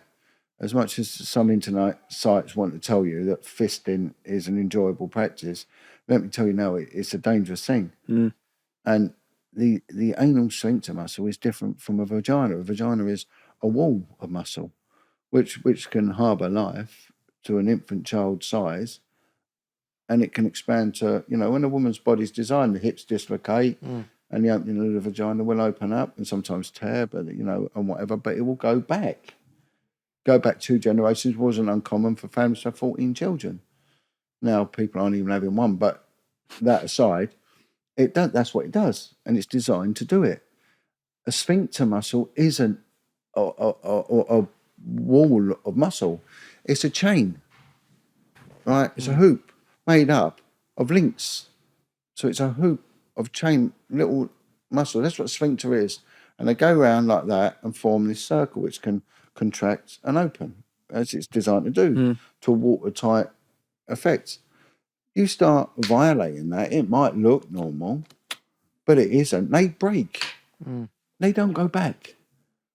As much as some internet sites want to tell you that fisting is an enjoyable practice, let me tell you now, it's a dangerous thing. And the anal sphincter muscle is different from a vagina. A vagina is a wall of muscle, which can harbour life to an infant child size. And it can expand to, when a woman's body's designed, the hips dislocate and the opening of the vagina will open up and sometimes tear, but, and whatever, but it will go back. Go back 2 generations wasn't uncommon for families to have 14 children. Now people aren't even having one, but that aside, that's what it does. And it's designed to do it. A sphincter muscle isn't a wall of muscle. It's a chain, right? It's a hoop made up of links. So it's a hoop of chain, little muscle. That's what a sphincter is. And they go around like that and form this circle, which can contract and open, as it's designed to do, to a watertight effect. You start violating that, it might look normal, but it isn't. They break. They don't go back.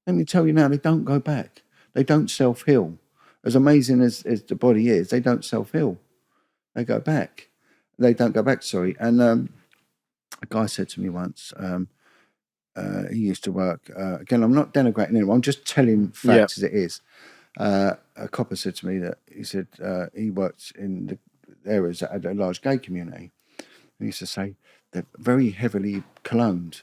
Let me tell you now, they don't go back. They don't self-heal. As amazing as the body is, they don't self-heal. They go back. They don't go back, sorry. And a guy said to me once, he used to work, again, I'm not denigrating anyone, I'm just telling facts as it is. A copper said to me that, he said he worked in the areas that had a large gay community. He used to say they're very heavily cologned,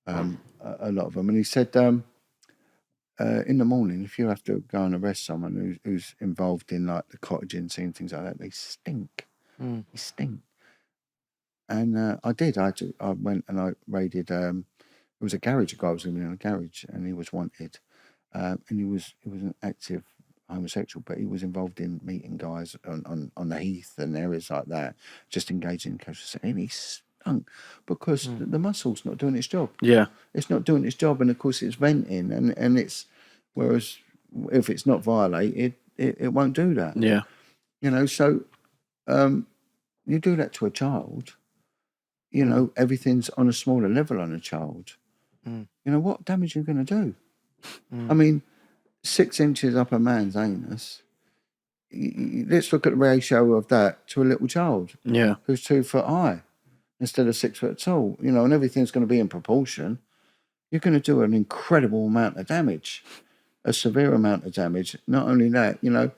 a lot of them. And he said, in the morning, if you have to go and arrest someone who's involved in like the cottaging scene, things like that, they stink. They stink. And I did. I went and I raided. It was a garage. A guy was living in a garage, and he was wanted. And he was an active homosexual, but he was involved in meeting guys on the heath and areas like that, just engaging in casual sex. And he don't, because the muscle's not doing its job. Yeah. It's not doing its job, and of course it's venting, and it's, whereas if it's not violated, it won't do that. Yeah. You know, so you do that to a child, you know, everything's on a smaller level on a child. You know, what damage are you going to do? I mean, 6 inches up a man's anus, let's look at the ratio of that to a little child Yeah. who's 2 foot high instead of 6 foot tall, you know, and everything's going to be in proportion. You're going to do an incredible amount of damage, a severe amount of damage. Not only that, you know,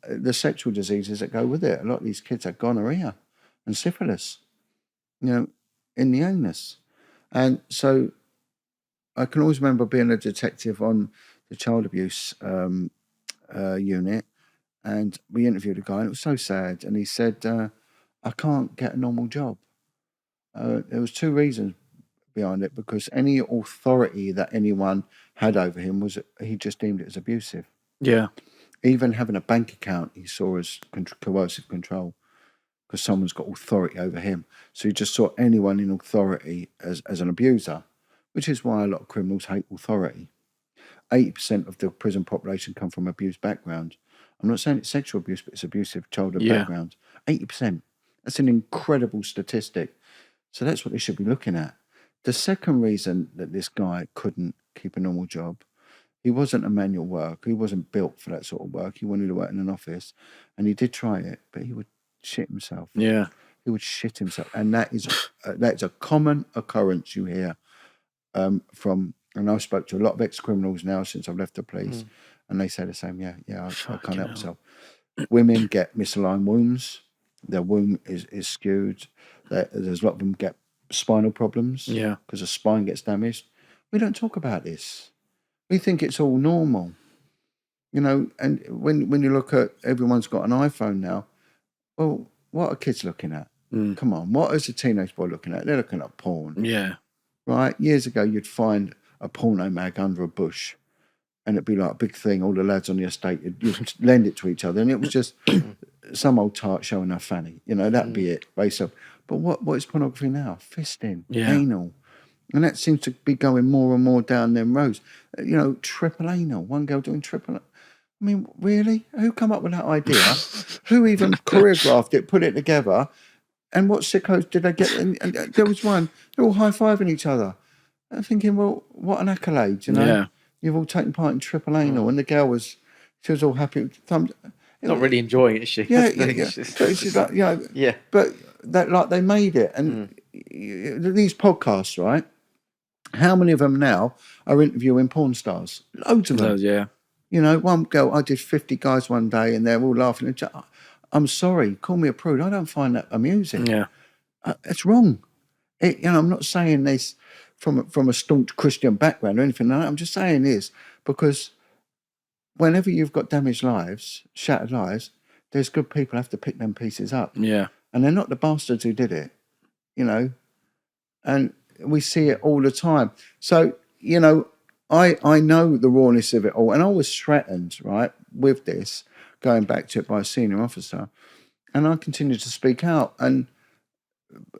the sexual diseases that go with it. A lot of these kids have gonorrhea and syphilis, you know, in the anus. And so I can always remember being a detective on the child abuse unit, and we interviewed a guy, and it was so sad. And he said, I can't get a normal job. There was 2 reasons behind it, because any authority that anyone had over him was, he just deemed it as abusive. Yeah. Even having a bank account he saw as coercive control, because someone's got authority over him. So he just saw anyone in authority as an abuser, which is why a lot of criminals hate authority. 80% of the prison population come from abused background. I'm not saying it's sexual abuse, but it's abusive childhood background. 80%. That's an incredible statistic. So that's what they should be looking at. The second reason that this guy couldn't keep a normal job, he wasn't a manual worker. He wasn't built for that sort of work. He wanted to work in an office, and he did try it, but he would shit himself. Yeah. He would shit himself. And that's a common occurrence you hear from, and I've spoke to a lot of ex-criminals now since I've left the police, and they say the same. I can't help myself. Women get misaligned wombs. Their womb is skewed. There's a lot of them get spinal problems. Yeah. Because the spine gets damaged. We don't talk about this. We think it's all normal. You know, and when you look at, everyone's got an iPhone now. Well, what are kids looking at? Come on, what is a teenage boy looking at? They're looking at porn. Yeah. Right? Years ago, you'd find a porno mag under a bush, and it'd be like a big thing. All the lads on the estate, you'd lend it to each other, and it was just some old tart showing her fanny. You know, that'd be it, basically. But what is pornography now? Fisting, anal. And that seems to be going more and more down them roads. You know, triple anal. One girl doing triple. I mean, really? Who come up with that idea? Who even choreographed it, put it together? And what sickos did they get? And there was one, they're all high-fiving each other. I'm thinking, well, what an accolade, you know? Yeah. You've all taken part in triple anal. And the girl she was all happy with thumbs. Not really enjoying it, is she? Yeah. But it's just like, you know, but that, like, they made it. And these podcasts, right? How many of them now are interviewing porn stars? Loads of them. Yeah. You know, one girl, I did 50 guys one day, and they're all laughing. I'm sorry, call me a prude. I don't find that amusing. Yeah. It's wrong. You know, I'm not saying this from a staunch Christian background or anything like that. I'm just saying this because whenever you've got damaged lives, shattered lives, there's good people have to pick them pieces up. Yeah. And they're not the bastards who did it, you know. And we see it all the time. So, you know, I know the rawness of it all. And I was threatened, right, with this, going back to it by a senior officer. And I continued to speak out. And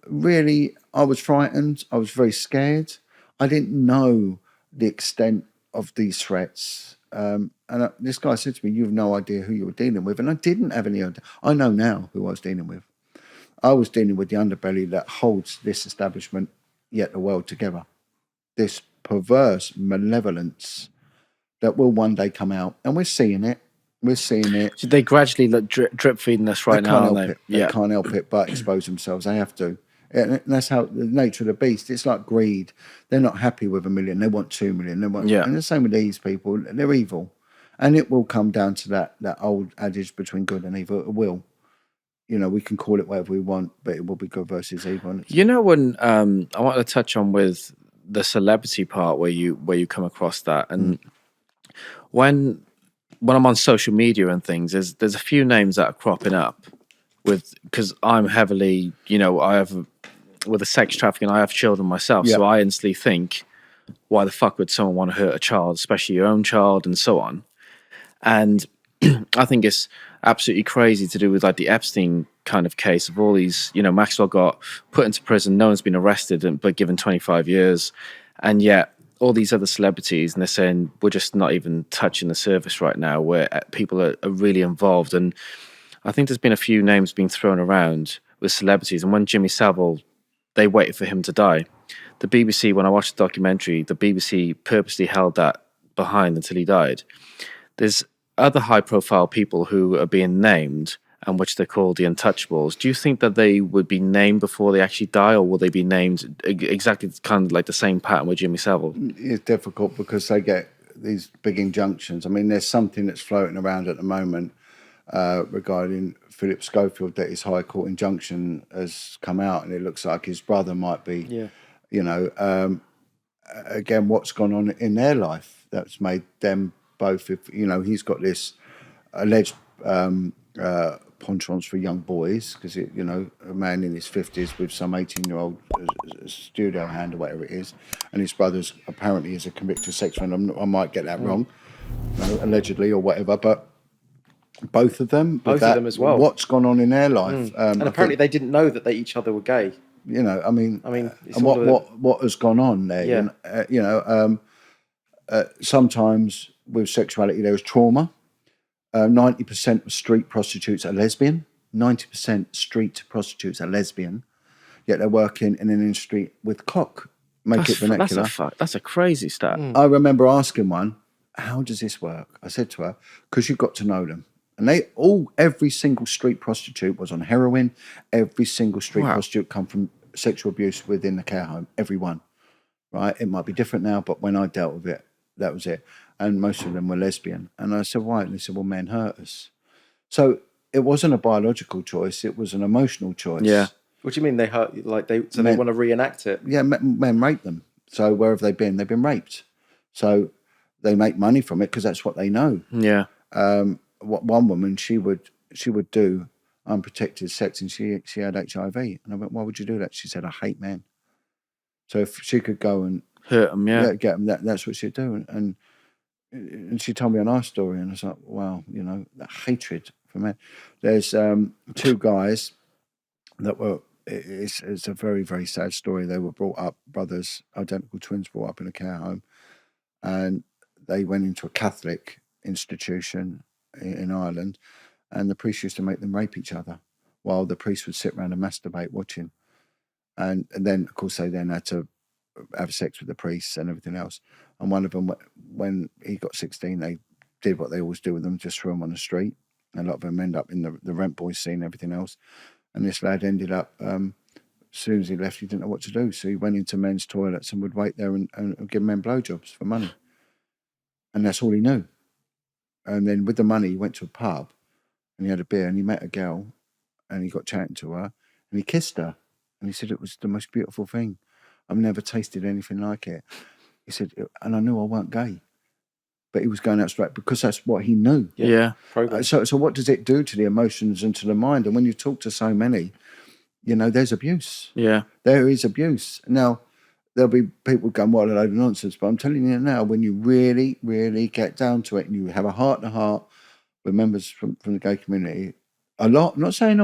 really, I was frightened. I was very scared. I didn't know the extent of these threats. And this guy said to me, you have no idea who you were dealing with. And I didn't have any idea. I know now who I was dealing with. I was dealing with the underbelly that holds this establishment, yet the world together. This perverse malevolence that will one day come out. And we're seeing it. We're seeing it. So they gradually look drip feeding us right now, aren't they? They can't help it but expose themselves. They have to. And that's how the nature of the beast. It's like greed. They're not happy with 1 million. They want 2 million. They want, and the same with these people. They're evil. And it will come down to that old adage between good and evil. It will. You know, we can call it whatever we want, but it will be good versus evil. You know, when I wanted to touch on with the celebrity part where you come across that, and when I'm on social media and things, there's a few names that are cropping up because I'm heavily, you know, with the sex trafficking, I have children myself, so I instantly think, why the fuck would someone want to hurt a child, especially your own child, and so on. And I think it's absolutely crazy to do with like the Epstein kind of case of all these. Maxwell got put into prison. No one's been arrested, but given 25 years, and yet all these other celebrities, and they're saying we're just not even touching the surface right now, where people are really involved. And I think there's been a few names being thrown around with celebrities. And when Jimmy Savile, they waited for him to die. The BBC, when I watched the documentary, the BBC purposely held that behind until he died. There's other high-profile people who are being named, and which they're called the Untouchables. Do you think that they would be named before they actually die, or will they be named exactly kind of like the same pattern with Jimmy Savile? It's difficult because they get these big injunctions. I mean, there's something that's floating around at the moment regarding Philip Schofield, that his High Court injunction has come out, and it looks like his brother might be, again, what's gone on in their life that's made them both, if he's got this alleged penchant for young boys, because a man in his 50s with some 18-year-old studio hand or whatever it is, and his brother's apparently is a convicted sex offender. I might get that wrong, allegedly or whatever, but both of them as well. What's gone on in their life? And apparently they didn't know that each other were gay. I mean, it's and what has gone on there? Yeah. Sometimes with sexuality there is trauma. 90% of street prostitutes are lesbian. 90% street prostitutes are lesbian. Yet they're working in an industry with cock. Make it vernacular. That's a crazy stat. I remember asking one, "How does this work?" I said to her, "Because you've got to know them." And every single street prostitute was on heroin. Every single street prostitute come from sexual abuse within the care home. Everyone, right? It might be different now, but when I dealt with it, that was it. And most of them were lesbian. And I said, why? And they said, well, men hurt us. So it wasn't a biological choice. It was an emotional choice. Yeah. What do you mean they hurt? They want to reenact it? Yeah, men rape them. So where have they been? They've been raped. So they make money from it because that's what they know. Yeah. One woman, she would do unprotected sex, and she had HIV. And I went, why would you do that? She said, I hate men. So if she could go and hurt them, get them, that's what she'd do. And she told me a nice story, and I was like, wow, that hatred for men. There's two guys that were. It's a very, very sad story. They were brought up, brothers, identical twins, brought up in a care home, and they went into a Catholic institution in Ireland, and the priest used to make them rape each other while the priest would sit around and masturbate watching. And then, of course, they then had to have sex with the priests and everything else. And one of them, when he got 16, they did what they always do with them, just threw them on the street. And a lot of them end up in the rent boy scene and everything else. And this lad ended up, as soon as he left, he didn't know what to do. So he went into men's toilets and would wait there and give men blowjobs for money. And that's all he knew. And then with the money, he went to a pub and he had a beer and he met a girl and he got chatting to her and he kissed her. And he said it was the most beautiful thing. I've never tasted anything like it. He said, and I knew I weren't gay. But he was going out straight because that's what he knew. Yeah. So what does it do to the emotions and to the mind? And when you talk to so many, there's abuse. Yeah. There is abuse. Now, there'll be people going, what a load of nonsense. But I'm telling you now, when you really, really get down to it and you have a heart-to-heart with members from the gay community, a lot, I'm not saying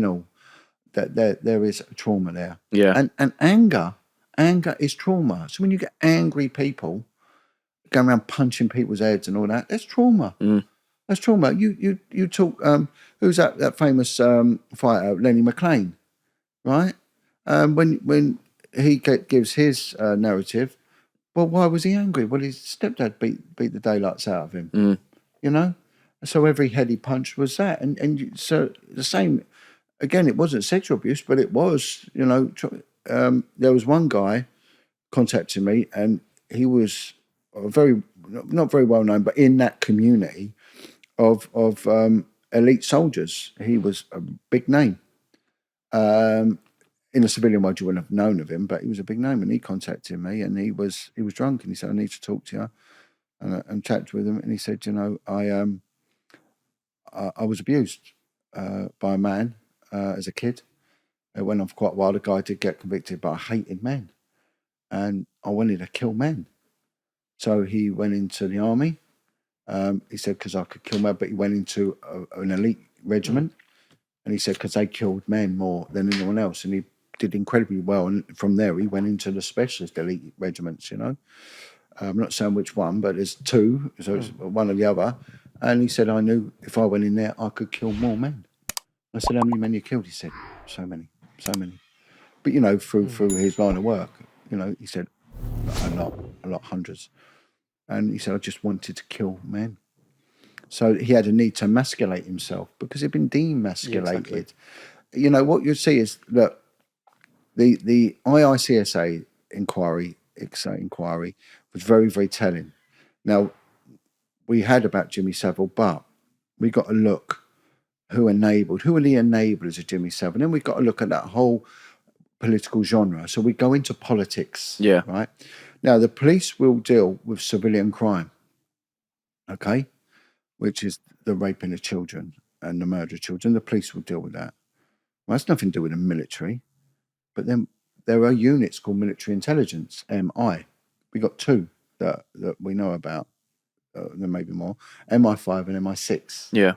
all, that there is trauma there. Yeah. And anger is trauma. So when you get angry people going around punching people's heads and all that, that's trauma. That's trauma. You talk, who's that famous fighter, Lenny McLean, right? When he gives his narrative, well, why was he angry? Well, his stepdad beat the daylights out of him, So every head he punched was that. And so the same, again, it wasn't sexual abuse, but it was, there was one guy contacting me and he was not very well known, but in that community of elite soldiers. He was a big name. In the civilian world, you wouldn't have known of him, but he was a big name. And he contacted me, and he was drunk, and he said, "I need to talk to you," and chat with him. And he said, I was abused by a man as a kid. It went on for quite a while. The guy did get convicted, but I hated men, and I wanted to kill men. So he went into the army, He said, because I could kill men, but he went into an elite regiment. And he said, because they killed men more than anyone else. And he did incredibly well. And from there, he went into the specialist elite regiments, you know. I'm not saying which one, but there's two. So it's one or the other. And he said, I knew if I went in there, I could kill more men. I said, how many men you killed? He said, so many. But, you know, through his line of work, you know, he said, a lot, hundreds. And he said, I just wanted to kill men. So he had a need to emasculate himself because he'd been demasculated. Yeah, exactly. You know, what you'd see is that the IICSA inquiry, ICSA inquiry, was very, very telling. Now, we had about Jimmy Savile, but we got to look who are the enablers of Jimmy Savile. And then we got to look at that whole political genre. So we go into politics. Yeah. Right? Now, the police will deal with civilian crime, okay, which is the raping of children and the murder of children. The police will deal with that. Well, that's nothing to do with the military. But then there are units called military intelligence, MI. We got two that we know about. There may be more. MI5 and MI6. Yeah.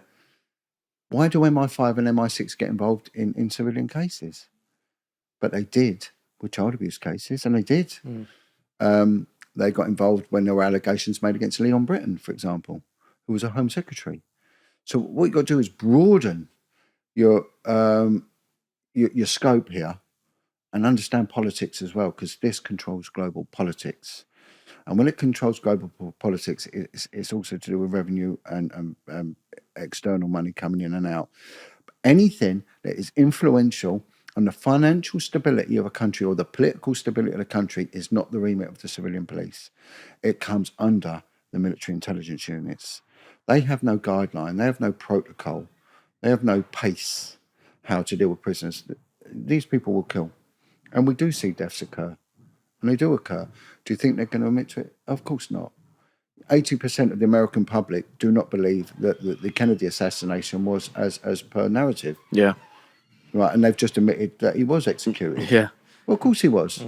Why do MI5 and MI6 get involved in civilian cases? But they did with child abuse cases, and they did. They got involved when there were allegations made against Leon Britton, for example, who was a Home Secretary. So what you've got to do is broaden your scope here and understand politics as well, because this controls global politics. And when it controls global politics, it's also to do with revenue and external money coming in and out. Anything that is influential on the financial stability of a country or the political stability of the country is not the remit of the civilian police. It comes under the military intelligence units. They have no guideline. They have no protocol. They have no pace how to deal with prisoners. These people will kill. And we do see deaths occur. And they do occur. Do you think they're going to admit to it? Of course not. 80% of the American public do not believe that the Kennedy assassination was as per narrative. Yeah. Right, and they've just admitted that he was executed. Yeah. Well, of course he was.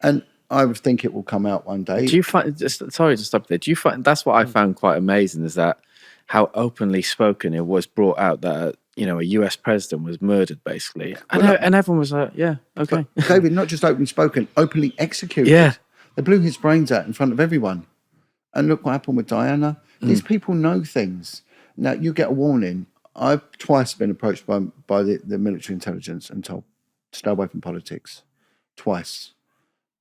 And I would think it will come out one day. Do you find, sorry to stop there, do you find, that's what I found quite amazing, is that how openly spoken it was brought out that, you know, a US president was murdered, basically. And everyone was like, yeah, okay. But David, not just openly spoken, openly executed. Yeah. They blew his brains out in front of everyone. And look what happened with Diana. These people know things. Now, you get a warning. I've twice been approached by the military intelligence and told, stay away from politics. Twice.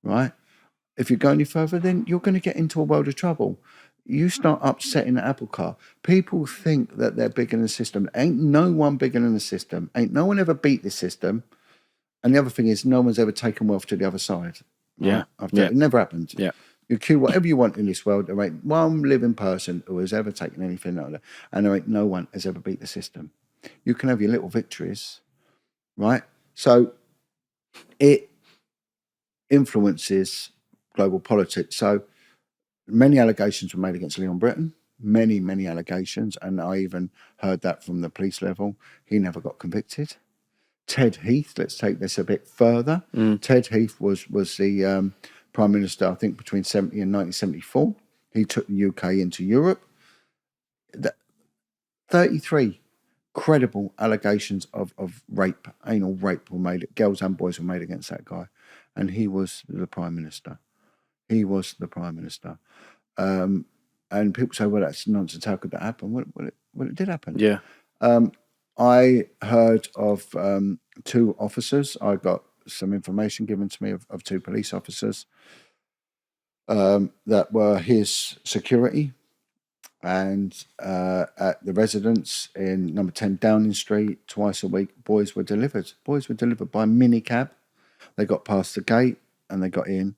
Right? If you go any further, then you're going to get into a world of trouble. You start upsetting the apple cart. People think that they're bigger than the system. Ain't no one bigger than the system. Ain't no one ever beat the system. And the other thing is, no one's ever taken wealth to the other side. Right? Yeah. It never happened. Yeah. You kill whatever you want in this world. There ain't one living person who has ever taken anything like that. And there ain't no one has ever beat the system. You can have your little victories, right? So it influences global politics. So many allegations were made against Leon Britton. Many allegations. And I even heard that from the police level. He never got convicted. Ted Heath, let's take this a bit further. Ted Heath was the Prime Minister, I think, between 70 and 1974. He took the UK into Europe. 33 credible allegations of rape, anal rape were made, girls and boys were made against that guy. And he was the Prime Minister. And people say, well, that's nonsense. How could that happen? Well, it did happen. Yeah. I heard of two officers. I got some information given to me of two police officers that were his security, and at the residence in number 10 Downing Street, twice a week, boys were delivered by minicab. They got past the gate and they got in,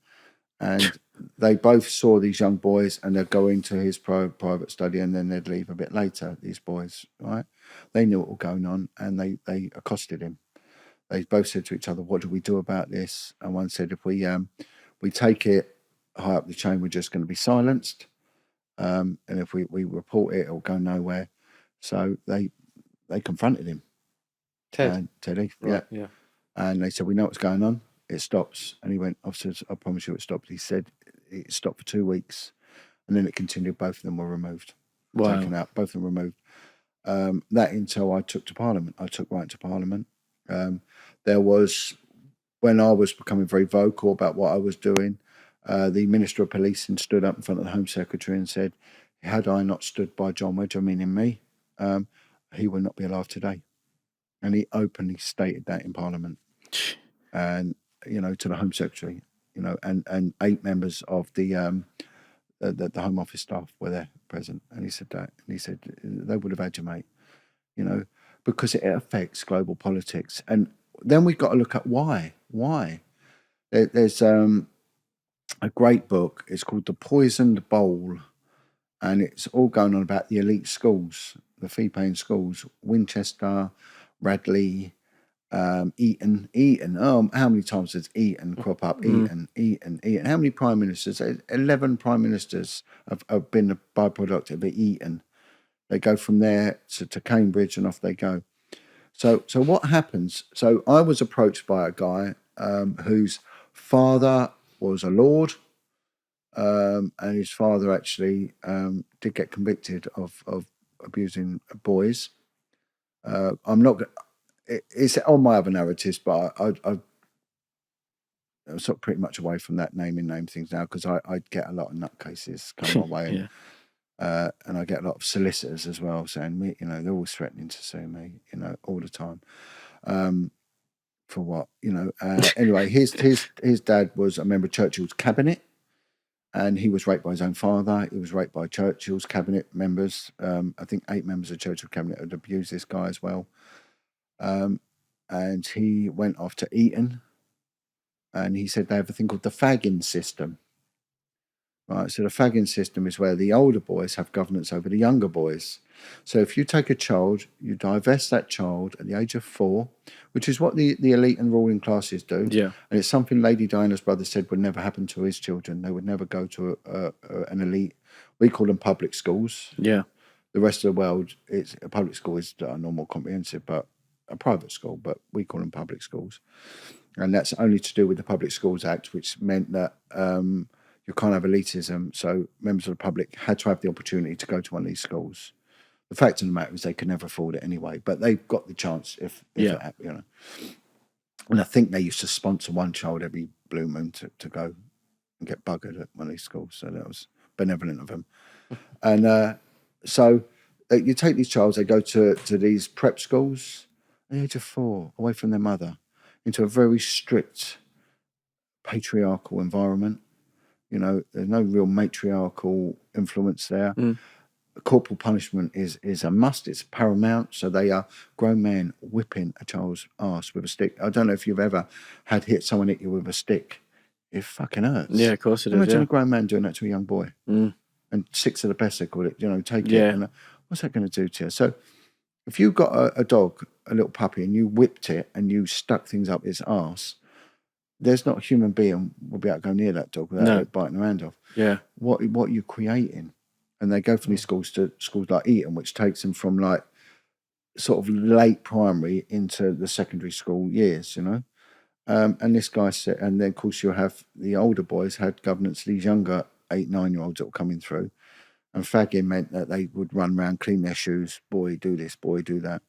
and they both saw these young boys, and they'd go into his private study, and then they'd leave a bit later, these boys, right? They knew what was going on, and they accosted him. They both said to each other, what do we do about this? And one said, if we take it high up the chain, we're just going to be silenced. And if we report it, it'll go nowhere. So they confronted him. Ted Heath, right, yeah. And they said, we know what's going on. It stops. And he went, officers, I promise you it stopped. He said it stopped for 2 weeks. And then it continued. Both of them were removed. Wow. taken out, both of them removed. That intel I took to Parliament. I took right to Parliament. There was, when I was becoming very vocal about what I was doing, the Minister of Policing stood up in front of the Home Secretary and said, had I not stood by Jon Wedger, meaning me, he would not be alive today. And he openly stated that in Parliament. And, to the Home Secretary, and 8 members of the Home Office staff were there present. And he said that. And he said, they would have had you, mate, because it affects global politics. And then we've got to look at why. There's a great book. It's called The Poisoned Bowl. And it's all going on about the elite schools, the fee-paying schools, Winchester, Radley, Eton. Oh, how many times does Eton crop up? Eton. How many prime ministers? 11 prime ministers have been a byproduct of Eton. They go from there to Cambridge and off they go. So what happens? So I was approached by a guy whose father was a lord, and his father actually did get convicted of abusing boys. I'm not. It's on my other narratives, but I'm sort of pretty much away from that naming things now, because I get a lot of nutcases come my way, and I get a lot of solicitors as well saying, they're always threatening to sue me, all the time. For what, anyway, his dad was a member of Churchill's cabinet, and he was raped by his own father. He was raped by Churchill's cabinet members. I think 8 members of Churchill cabinet had abused this guy as well. And he went off to Eton, and he said they have a thing called the fagging system. Right, so the fagging system is where the older boys have governance over the younger boys. So if you take a child, you divest that child at the age of 4, which is what the elite and ruling classes do. Yeah. And it's something Lady Diana's brother said would never happen to his children. They would never go to an elite. We call them public schools. Yeah. The rest of the world, a public school is a normal comprehensive, but a private school, but we call them public schools. And that's only to do with the Public Schools Act, which meant that you can't have elitism. So members of the public had to have the opportunity to go to one of these schools. The fact of the matter is they could never afford it anyway, but they've got the chance if it happened, And I think they used to sponsor one child every blue moon to go and get buggered at one of these schools. So that was benevolent of them. And so you take these childs, they go to these prep schools at the age of 4, away from their mother, into a very strict patriarchal environment. There's no real matriarchal influence there. Corporal punishment is a must. It's paramount. So they are grown men whipping a child's ass with a stick. I don't know if you've ever had someone hit you with a stick. It fucking hurts. Yeah, of course it is. Imagine a grown man doing that to a young boy. And 6 of the best, they call it. Take it. And what's that going to do to you? So if you've got a dog, a little puppy, and you whipped it and you stuck things up its arse, there's not a human being will be able to go near that dog without it biting the hand off. Yeah. What are you creating? And they go from these schools to schools like Eton, which takes them from like sort of late primary into the secondary school years, And this guy said, and then of course you have the older boys had governance, these younger 8, 9-year-olds that were coming through. And fagging meant that they would run around, clean their shoes, boy, do this, boy, do that.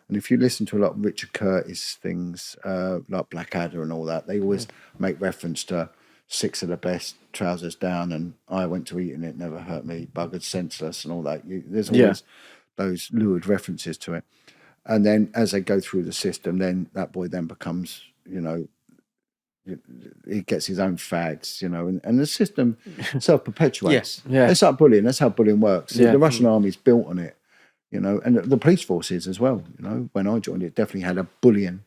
And if you listen to a lot of Richard Curtis things, like Blackadder and all that, they always make reference to 6 of the best, trousers down, and I went to Eton, it never hurt me, buggered, senseless, and all that. There's always those lurid references to it. And then as they go through the system, then that boy then becomes, he gets his own fags, and the system self-perpetuates. Yes. Yeah. It's like bullying. That's how bullying works. Yeah. The Russian army's built on it, and the police forces as well. When I joined, it definitely had a bullying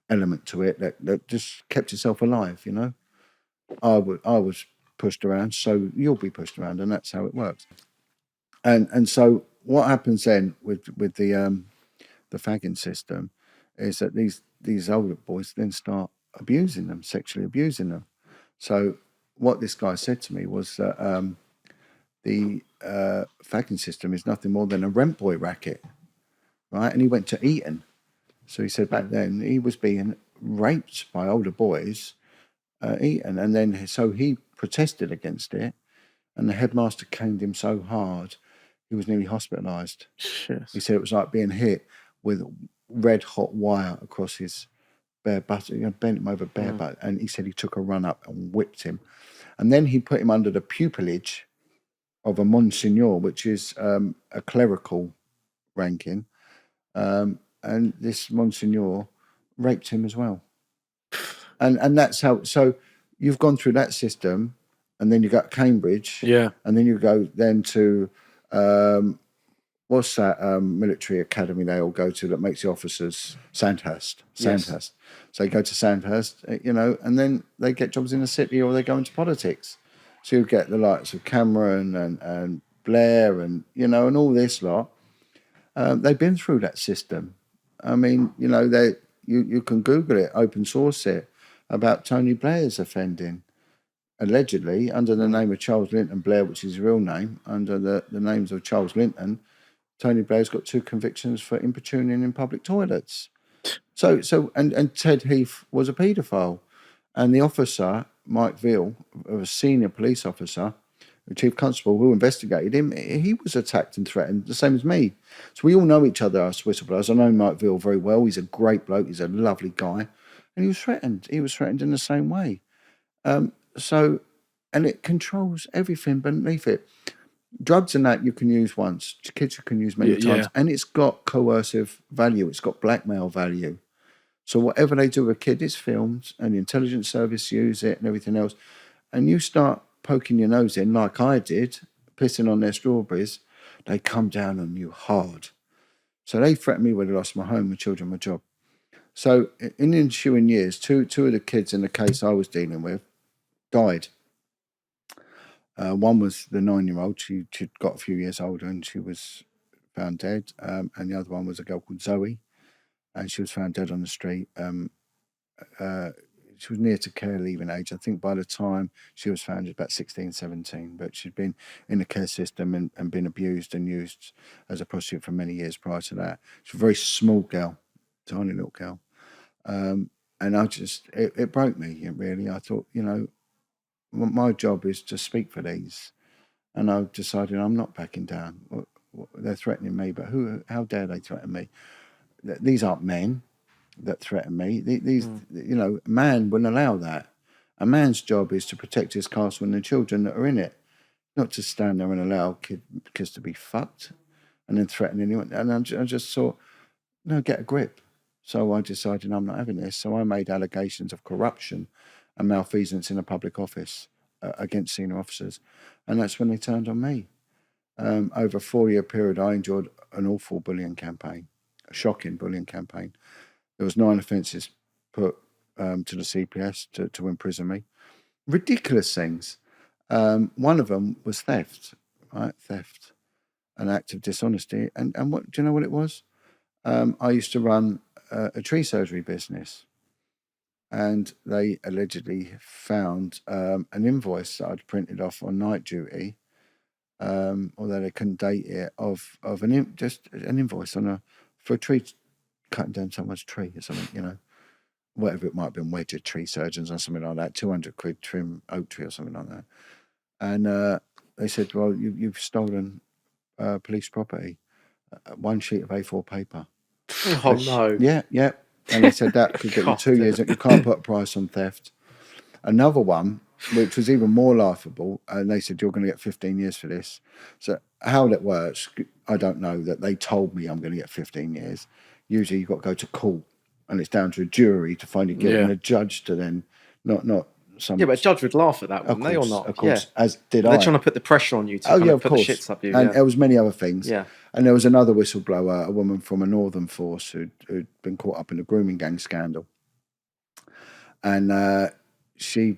element to it that just kept itself alive. I was pushed around, so you'll be pushed around, and that's how it works. And so what happens then with the fagging system is that these older boys then start abusing them, sexually abusing them. So what this guy said to me was that the fagging system is nothing more than a rent boy racket, right? And he went to Eton. So he said back then he was being raped by older boys at Eton. And then so he protested against it, and the headmaster caned him so hard he was nearly hospitalised. Shit. He said it was like being hit with red hot wire across his bare button, bent him over bare butt, and he said he took a run up and whipped him. And then he put him under the pupillage of a Monsignor, which is a clerical ranking. And this Monsignor raped him as well. And that's how, so you've gone through that system, and then you got Cambridge. Yeah. And then you go then to, what's that military academy they all go to that makes the officers? Sandhurst. Yes. So they go to Sandhurst, and then they get jobs in the city or they go into politics. So you get the likes of Cameron and Blair and all this lot. They've been through that system. I mean, you can Google it, open source it, about Tony Blair's offending, allegedly, under the name of Charles Linton Blair, which is his real name, under the names of Charles Linton. Tony Blair's got 2 convictions for importuning in public toilets. So Ted Heath was a paedophile. And the officer, Mike Veal, a senior police officer, the chief constable who investigated him, he was attacked and threatened, the same as me. So we all know each other as whistleblowers. I know Mike Veal very well. He's a great bloke. He's a lovely guy. And he was threatened. He was threatened in the same way. And it controls everything beneath it. Drugs and that you can use once. Kids you can use many times. And it's got coercive value. It's got blackmail value. So whatever they do with a kid is filmed, and the intelligence service use it and everything else. And you start poking your nose in, like I did, pissing on their strawberries, they come down on you hard. So they threatened me when I lost my home, my children, my job. So in the ensuing years, two of the kids in the case I was dealing with died. One was the 9-year-old. She'd got a few years older and she was found dead. And the other one was a girl called Zoe, and she was found dead on the street. She was near to care leaving age. I think by the time she was found, she was about 16, 17. But she'd been in the care system and been abused and used as a prostitute for many years prior to that. She was a very small girl, tiny little girl. And I just, it broke me, really. I thought, my job is to speak for these. And I decided I'm not backing down. They're threatening me, but how dare they threaten me? These aren't men that threaten me. These, man wouldn't allow that. A man's job is to protect his castle and the children that are in it, not to stand there and allow kids to be fucked and then threaten anyone. And I just thought, no, get a grip. So I decided I'm not having this. So I made allegations of corruption and malfeasance in a public office against senior officers. And that's when they turned on me. Over a 4-year period, I endured an awful bullying campaign, a shocking bullying campaign. There was 9 offences put to the CPS to imprison me. Ridiculous things. One of them was theft, right? Theft, an act of dishonesty. And what do you know what it was? I used to run a tree surgery business, and they allegedly found an invoice that I'd printed off on night duty, although they couldn't date it, of just an invoice for a tree, cutting down someone's tree or something, whatever it might have been, Wedger tree surgeons or something like that, 200 quid trim oak tree or something like that. And they said, well, you've stolen police property, 1 sheet of A4 paper. Oh, no. Yeah. And they said that could get you 2 years. You can't put a price on theft. Another one, which was even more laughable, and they said, you're going to get 15 years for this. So how that works, I don't know. That they told me I'm going to get 15 years. Usually you've got to go to court, and it's down to a jury to find you guilty, and a judge to then, not some... Yeah, but a judge would laugh at that, wouldn't they, or not? Of course, as did They're I. trying to put the pressure on you to kind of put the shits up you. And there was many other things. Yeah. And there was another whistleblower, a woman from a northern force who'd been caught up in a grooming gang scandal. And she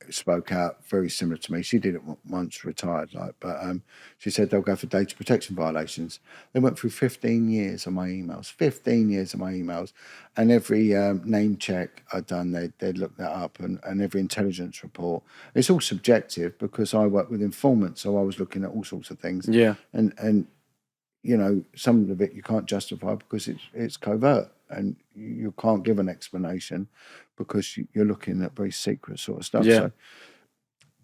spoke out very similar to me. She did it once, retired, but she said they'll go for data protection violations. They went through 15 years of my emails, 15 years of my emails, and every name check I'd done, they'd look that up, and every intelligence report. It's all subjective because I work with informants, so I was looking at all sorts of things. Yeah. And some of it you can't justify because it's covert, and you can't give an explanation because you're looking at very secret sort of stuff. Yeah. So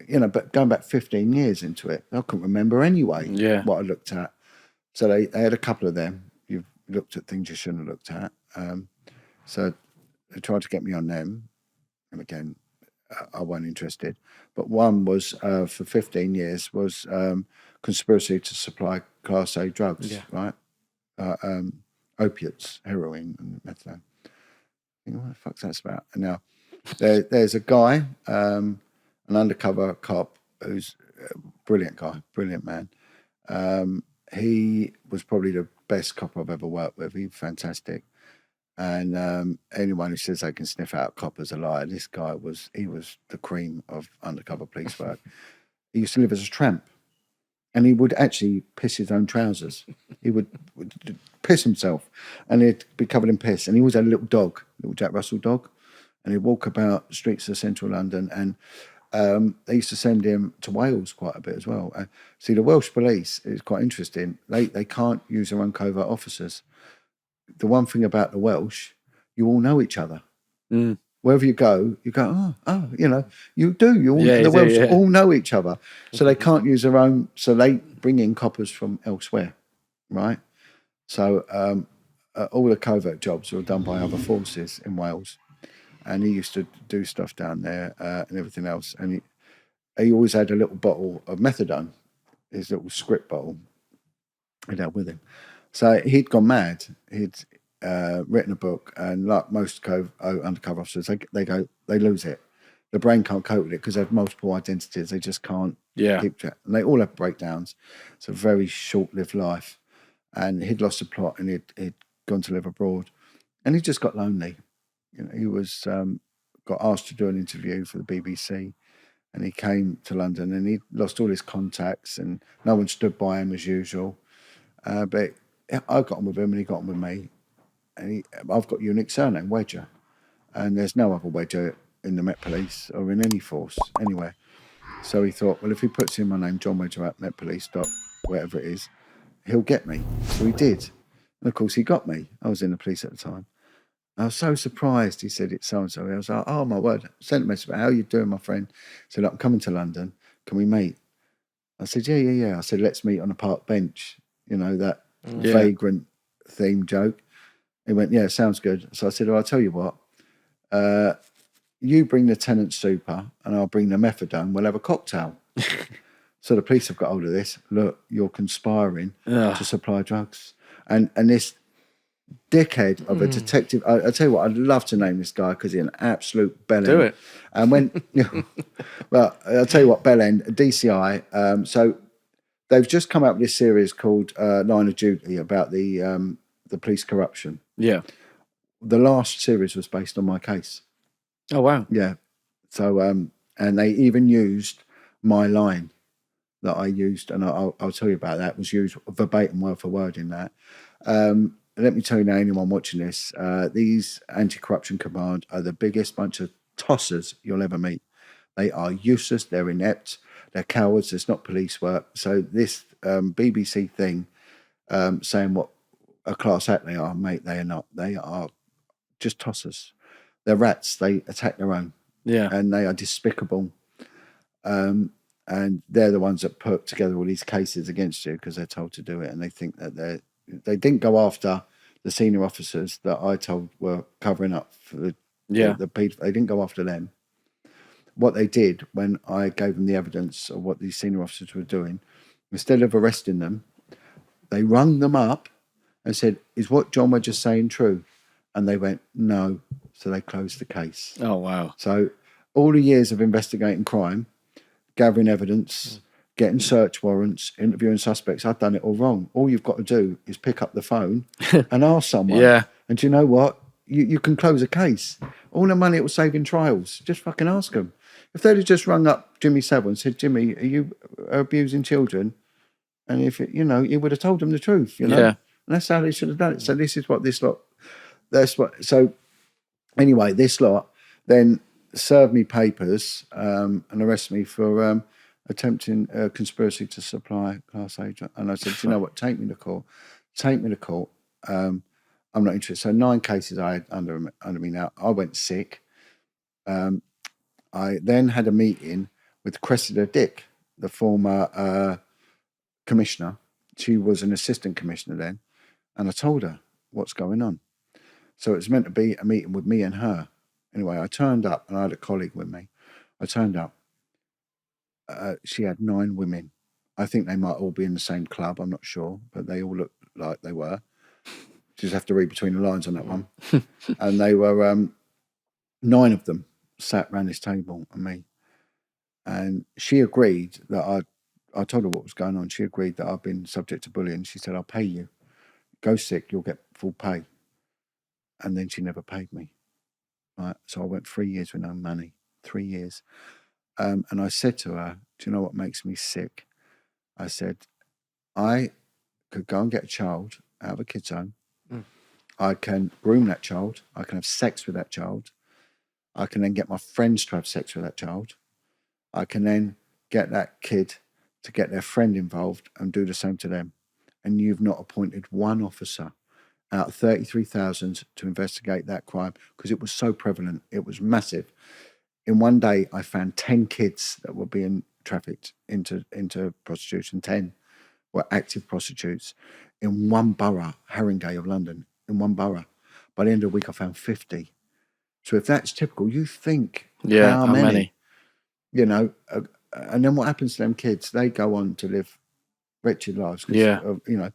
but going back 15 years into it, I couldn't remember anyway what I looked at. So they had a couple of them. You've looked at things you shouldn't have looked at. So they tried to get me on them. And again, I wasn't interested. But one was for 15 years was conspiracy to supply Class A drugs, right? Opiates, heroin, and methadone. What the fuck's that about? And now there's a guy, an undercover cop who's a brilliant guy, brilliant man. He was probably the best cop I've ever worked with. He's fantastic. And anyone who says they can sniff out a cop is a liar. This guy was the cream of undercover police work. He used to live as a tramp, and he would actually piss his own trousers. He would piss himself, and he'd be covered in piss. And he always had a little dog, little Jack Russell dog, and he'd walk about the streets of central London. And they used to send him to Wales quite a bit as well. See, the Welsh police is quite interesting. They can't use their own covert officers. The one thing about the Welsh, you all know each other. Wherever you go, you do. The Welsh all know each other. So they can't use their own. So they bring in coppers from elsewhere, right? So all the covert jobs were done by other forces in Wales. And he used to do stuff down there and everything else. And he always had a little bottle of methadone, his little script bottle. He had with him. So he'd gone mad. He'd written a book, and like most undercover officers, they lose it. The brain can't cope with it because they have multiple identities. They just can't keep track. And they all have breakdowns. It's a very short-lived life. And he'd lost the plot, and he'd gone to live abroad, and he just got lonely. He was got asked to do an interview for the BBC, and he came to London, and he lost all his contacts, and no one stood by him as usual. But I got on with him, and he got on with me. And I've got a unique surname, Wedger, and there's no other Wedger in the Met Police or in any force anywhere. So he thought, well, if he puts in my name, Jon Wedger at Met Police, whatever it is, he'll get me. So he did. And of course, he got me. I was in the police at the time. I was so surprised. He said, it's so-and-so. I was like, oh, my word. I sent a message about, how you doing, my friend? He said, I'm coming to London. Can we meet? I said, yeah. I said, let's meet on a park bench. That vagrant theme joke. He went, yeah, sounds good. So I said, I'll tell you what. You bring the tenant super and I'll bring the methadone. We'll have a cocktail. So the police have got hold of this. Look, you're conspiring to supply drugs. And this dickhead of a detective. I tell you what, I'd love to name this guy because he's an absolute bellend. Do it. And when, well, I'll tell you what, bellend, DCI. So they've just come out with this series called Line of Duty about the police corruption. Yeah. The last series was based on my case. Oh, wow. Yeah. So, and they even used my line that I used, and I'll tell you about that. It was used verbatim, word for word in that. Let me tell you now, anyone watching this, these anti-corruption command are the biggest bunch of tossers you'll ever meet. They are useless, they're inept, they're cowards, it's not police work. So this BBC thing saying what a class act they are, mate, they are not. They are just tossers. They're rats, they attack their own. Yeah. And they are despicable. And they're the ones that put together all these cases against you because they're told to do it, and they think that they didn't go after the senior officers that I told were covering up for the people. They didn't go after them. What they did when I gave them the evidence of what these senior officers were doing, instead of arresting them, they rung them up and said, is what Jon Wedger's saying true? And they went, no. So they closed the case. Oh, wow. So all the years of investigating crime, gathering evidence, getting search warrants, interviewing suspects, I've done it all wrong. All you've got to do is pick up the phone and ask someone. Yeah. And do you know what? You can close a case. All the money it will save in trials, just fucking ask them. If they'd have just rung up Jimmy Savile and said, Jimmy, are you abusing children? And if, he would have told them the truth, Yeah. And that's how they should have done it. So this is what this lot, so anyway, this lot then served me papers and arrested me for attempting conspiracy to supply Class A. And I said, do you know what? Take me to court. Take me to court. I'm not interested. So 9 cases I had under me now. I went sick. I then had a meeting with Cressida Dick, the former commissioner. She was an assistant commissioner then, and I told her what's going on. So it was meant to be a meeting with me and her. Anyway, I turned up, and I had a colleague with me. I turned up. She had 9 women. I think they might all be in the same club. I'm not sure, but they all looked like they were. You just have to read between the lines on that one. And they were 9 of them sat around this table and me. And she agreed that I told her what was going on. She agreed that I've been subject to bullying. She said, I'll pay you. Go sick, you'll get full pay. And then she never paid me. Right. So I went 3 years with no money. 3 years. And I said to her, do you know what makes me sick? I said, I could go and get a child out of a kid's home. I can groom that child. I can have sex with that child. I can then get my friends to have sex with that child. I can then get that kid to get their friend involved and do the same to them. And you've not appointed one officer out of 33,000 to investigate that crime because it was so prevalent. It was massive. In one day, I found 10 kids that were being trafficked into prostitution. 10 were active prostitutes in one borough, Haringey of London, in one borough. By the end of the week, I found 50. So if that's typical, you think how many? You know, and then what happens to them kids? They go on to live wretched lives. You know,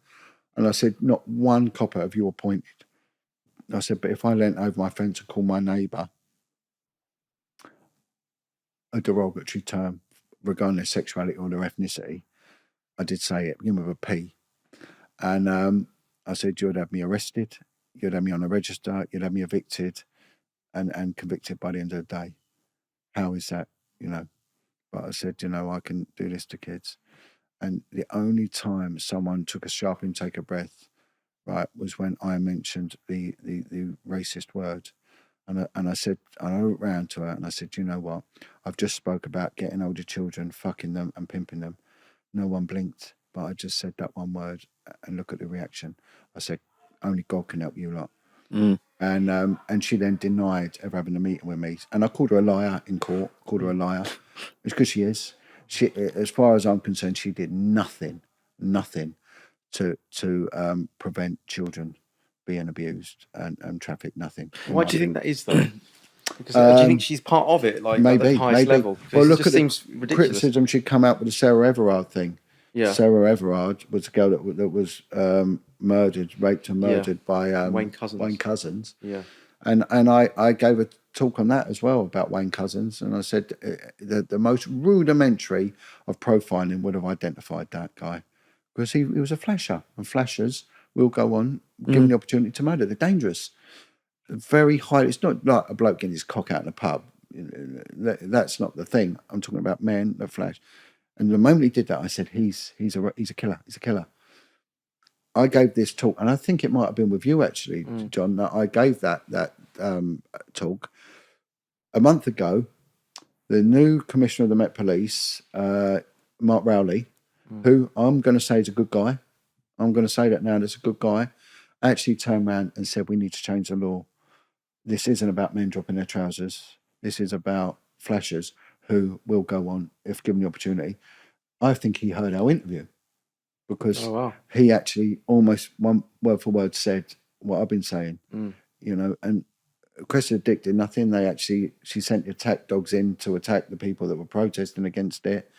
and I said, not one copper have you appointed. I said, but if I leant over my fence and called my neighbour a derogatory term regarding their sexuality or their ethnicity, I did say it, begin with a P. And I said, you'd have me arrested, you'd have me on a register, you'd have me evicted and convicted by the end of the day. How is that, you know? But I said, you know, I can do this to kids. And the only time someone took a sharp intake of breath, right, was when I mentioned the racist word. And I said, I went round to her and I said, you know what? I've just spoke about getting older children, fucking them and pimping them. No one blinked, but I just said that one word and look at the reaction. I said, only God can help you lot. And she then denied ever having a meeting with me. And I called her a liar in court, called her a liar. It's because she is. She, as far as I'm concerned, she did nothing to prevent children being abused and trafficked, nothing. Why do you think that is, though? Because do you think she's part of it, like at the highest level? Because well, look, it just seems ridiculous. Criticism she'd come out with the Sarah Everard thing. Yeah. Sarah Everard was a girl that was raped and murdered by Wayne Couzens. Yeah. And I gave a talk on that as well about Wayne Couzens, and I said the most rudimentary of profiling would have identified that guy because he was a flasher, and flashers will go on given the opportunity to murder. They're dangerous, very high. It's not like a bloke getting his cock out in a pub. That's not the thing. I'm talking about men that flash. And the moment he did that, I said, he's a killer. He's a killer. I gave this talk, and I think it might have been with you actually, John. That I gave that talk a month ago. The new commissioner of the Met Police, Mark Rowley, who I'm going to say is a good guy. I'm going to say that now. That's a good guy. Actually turned around and said we need to change the law. This isn't about men dropping their trousers. This is about flashers who will go on if given the opportunity. I think he heard our interview because he actually almost one word for word said what I've been saying, you know, and Cressida Dick did nothing. She sent the attack dogs in to attack the people that were protesting against it.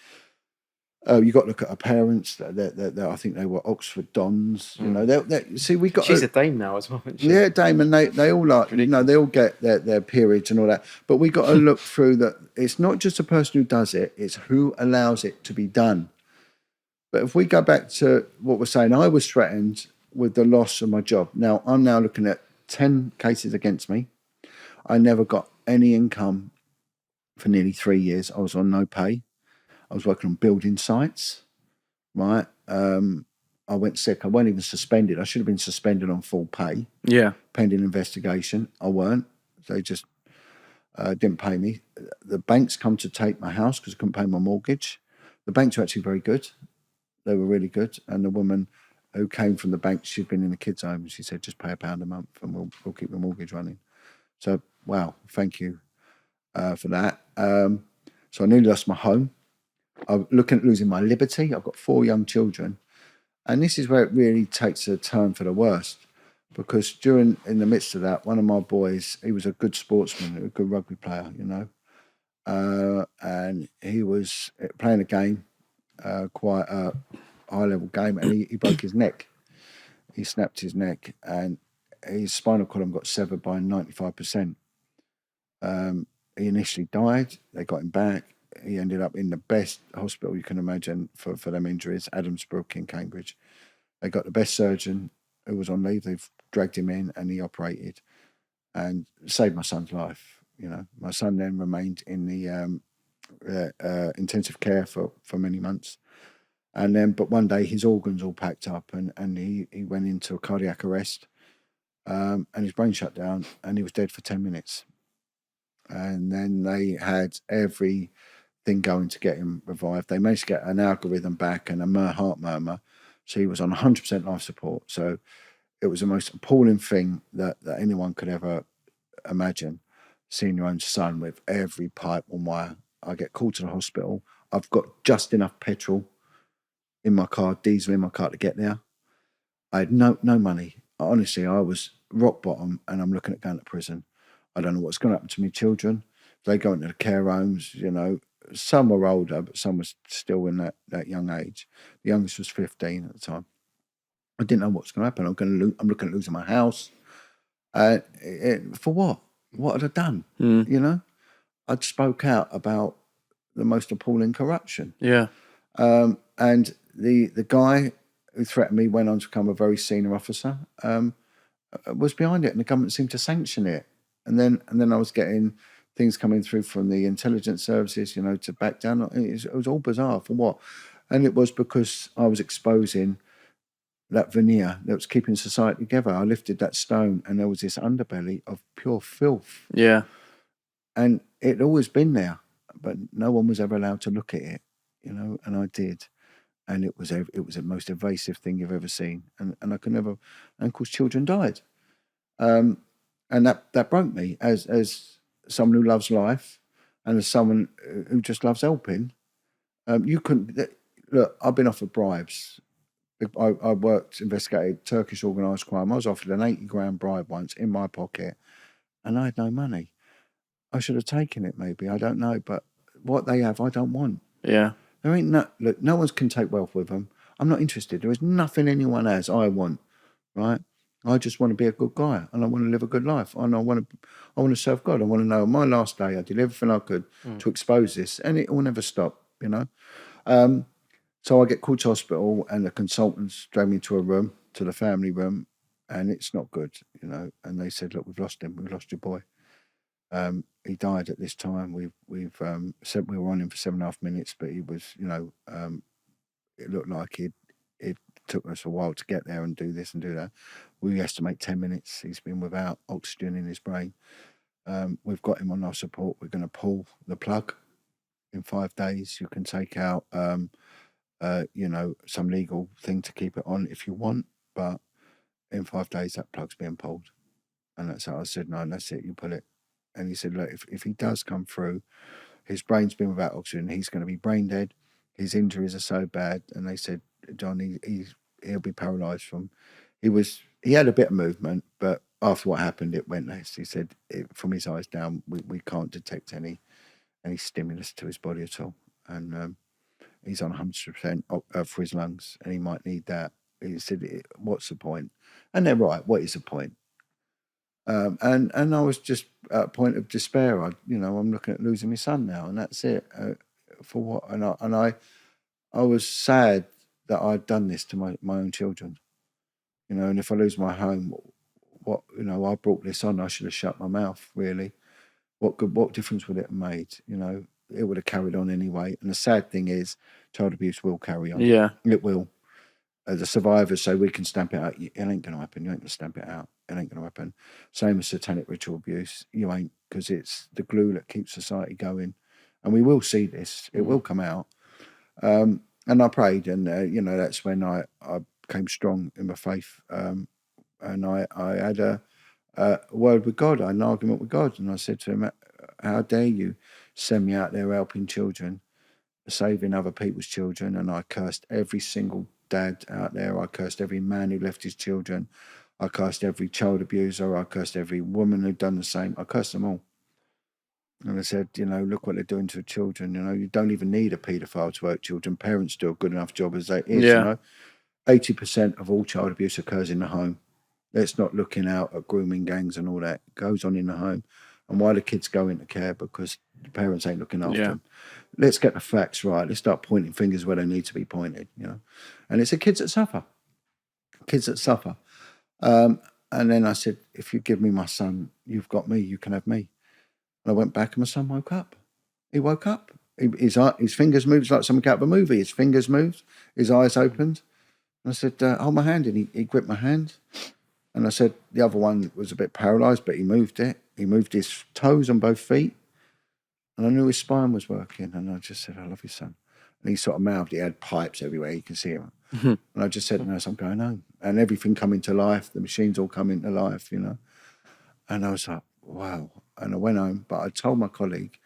You got to look at her parents. They're, I think they were Oxford Dons. You know, see, we got. She's a dame now as well, isn't she? Yeah, dame, and they all like, you know, they all get their periods and all that. But we got to look through that. It's not just the person who does it; it's who allows it to be done. But if we go back to what we're saying, I was threatened with the loss of my job. Now I'm now looking at 10 cases against me. I never got any income for nearly 3 years. I was on no pay. I was working on building sites, right? I went sick. I wasn't even suspended. I should have been suspended on full pay. Yeah. Pending investigation. I weren't. They just didn't pay me. The banks come to take my house because I couldn't pay my mortgage. The banks were actually very good. They were really good. And the woman who came from the bank, she'd been in a kids' home, and she said, just pay £1 a month and we'll keep the mortgage running. So, wow, thank you for that. So I nearly lost my home. I'm looking at losing my liberty. I've got 4 young children. And this is where it really takes a turn for the worst. Because in the midst of that, one of my boys, he was a good sportsman, a good rugby player, you know. And he was playing a game, quite a high-level game, and he broke his neck. He snapped his neck, and his spinal column got severed by 95%. He initially died. They got him back. He ended up in the best hospital you can imagine for them injuries, Adamsbrook in Cambridge. They got the best surgeon who was on leave. They've dragged him in, and he operated and saved my son's life. You know, my son then remained in the intensive care for many months. And then, but one day his organs all packed up, and he went into a cardiac arrest, and his brain shut down, and he was dead for 10 minutes. And then they had everything going to get him revived. They managed to get an algorithm back and a heart murmur, so he was on 100% life support. So it was the most appalling thing that anyone could ever imagine, seeing your own son with every pipe on wire. I get called to the hospital. I've got just enough petrol in my car, diesel in my car to get there. I had no money. Honestly, I was rock bottom, and I'm looking at going to prison. I don't know what's going to happen to my children. They go into the care homes, you know. Some were older, but some were still in that young age. The youngest was 15 at the time. I didn't know what's going to happen. I'm looking at losing my house. For what? What had I done? You know, I'd spoke out about the most appalling corruption. Yeah. And the guy who threatened me went on to become a very senior officer. Was behind it, and the government seemed to sanction it. And then I was getting things coming through from the intelligence services, you know, to back down. It was all bizarre. For what? And it was because I was exposing that veneer that was keeping society together. I lifted that stone, and there was this underbelly of pure filth. Yeah. And it'd always been there, but no one was ever allowed to look at it, you know, and I did. And it was the most evasive thing you've ever seen. And I could never, and of course children died. And that broke me as someone who loves life and as someone who just loves helping. You couldn't, look, I've been offered bribes. I investigated Turkish organised crime. I was offered an 80 grand bribe once in my pocket, and I had no money. I should have taken it maybe, I don't know, but what they have, I don't want. Yeah. There ain't no one can take wealth with them. I'm not interested. There is nothing anyone has I want, right? I just want to be a good guy, and I want to live a good life, and I want to serve God. I want to know on my last day I did everything I could to expose this, and it will never stop, you know. So I get called to hospital, and the consultants drag me to a room, to the family room, and it's not good, you know. And they said, "Look, we've lost him. We've lost your boy. He died at this time. We've said we were on him for 7.5 minutes, but he was, you know, it looked like it took us a while to get there and do this and do that. We estimate 10 minutes. He's been without oxygen in his brain. We've got him on our support. We're going to pull the plug in 5 days. You can take out, you know, some legal thing to keep it on if you want, but in 5 days that plug's being pulled." And that's how I said, "No, that's it. You pull it." And he said, "Look, if he does come through, his brain's been without oxygen. He's going to be brain dead. His injuries are so bad." And they said, "John, he'll be paralysed from." He had a bit of movement, but after what happened, it went less. He said, from his eyes down, we can't detect any stimulus to his body at all, and he's on 100% for his lungs, and he might need that. He said, "What's the point?" And they're right. What is the point? And I was just at a point of despair. I'm looking at losing my son now, and that's it. For what? And I was sad that I'd done this to my own children. You know, and if I lose my home, what? You know, I brought this on. I should have shut my mouth. Really, what difference would it have made? You know, it would have carried on anyway. And the sad thing is, child abuse will carry on. Yeah. It will. The survivors say we can stamp it out. It ain't going to happen. You ain't going to stamp it out. It ain't going to happen. Same as satanic ritual abuse. You ain't, because it's the glue that keeps society going. And we will see this. It will come out. And I prayed, and you know, that's when I became strong in my faith. And I had a word with God. I had an argument with God, and I said to him, "How dare you send me out there helping children saving other people's children, and I cursed every single dad out there. I cursed every man who left his children. I cursed every child abuser. I cursed every woman who'd done the same. I cursed them all. And I said, look what they're doing to children. You don't even need a paedophile to hurt children. Parents do a good enough job as it is. Yeah. 80% of all child abuse occurs in the home. Let's not looking out at grooming gangs and all that. It goes on in the home. And why the kids go into care? Because the parents ain't looking after them. Let's get the facts right. Let's start pointing fingers where they need to be pointed, And it's the kids that suffer. Kids that suffer. And then I said, if you give me my son, you've got me, you can have me. And I went back and my son woke up. He woke up. His fingers moved like something out of a movie. His fingers moved. His eyes opened. And I said, hold my hand. And he gripped my hand. And I said, the other one was a bit paralysed, but he moved it. He moved his toes on both feet. And I knew his spine was working. And I just said, I love you, son. And he sort of mouthed. He had pipes everywhere. You can see him. And I just said, no, I'm going home. And everything come into life. The machines all come into life, And I was like, wow. And I went home. But I told my colleague,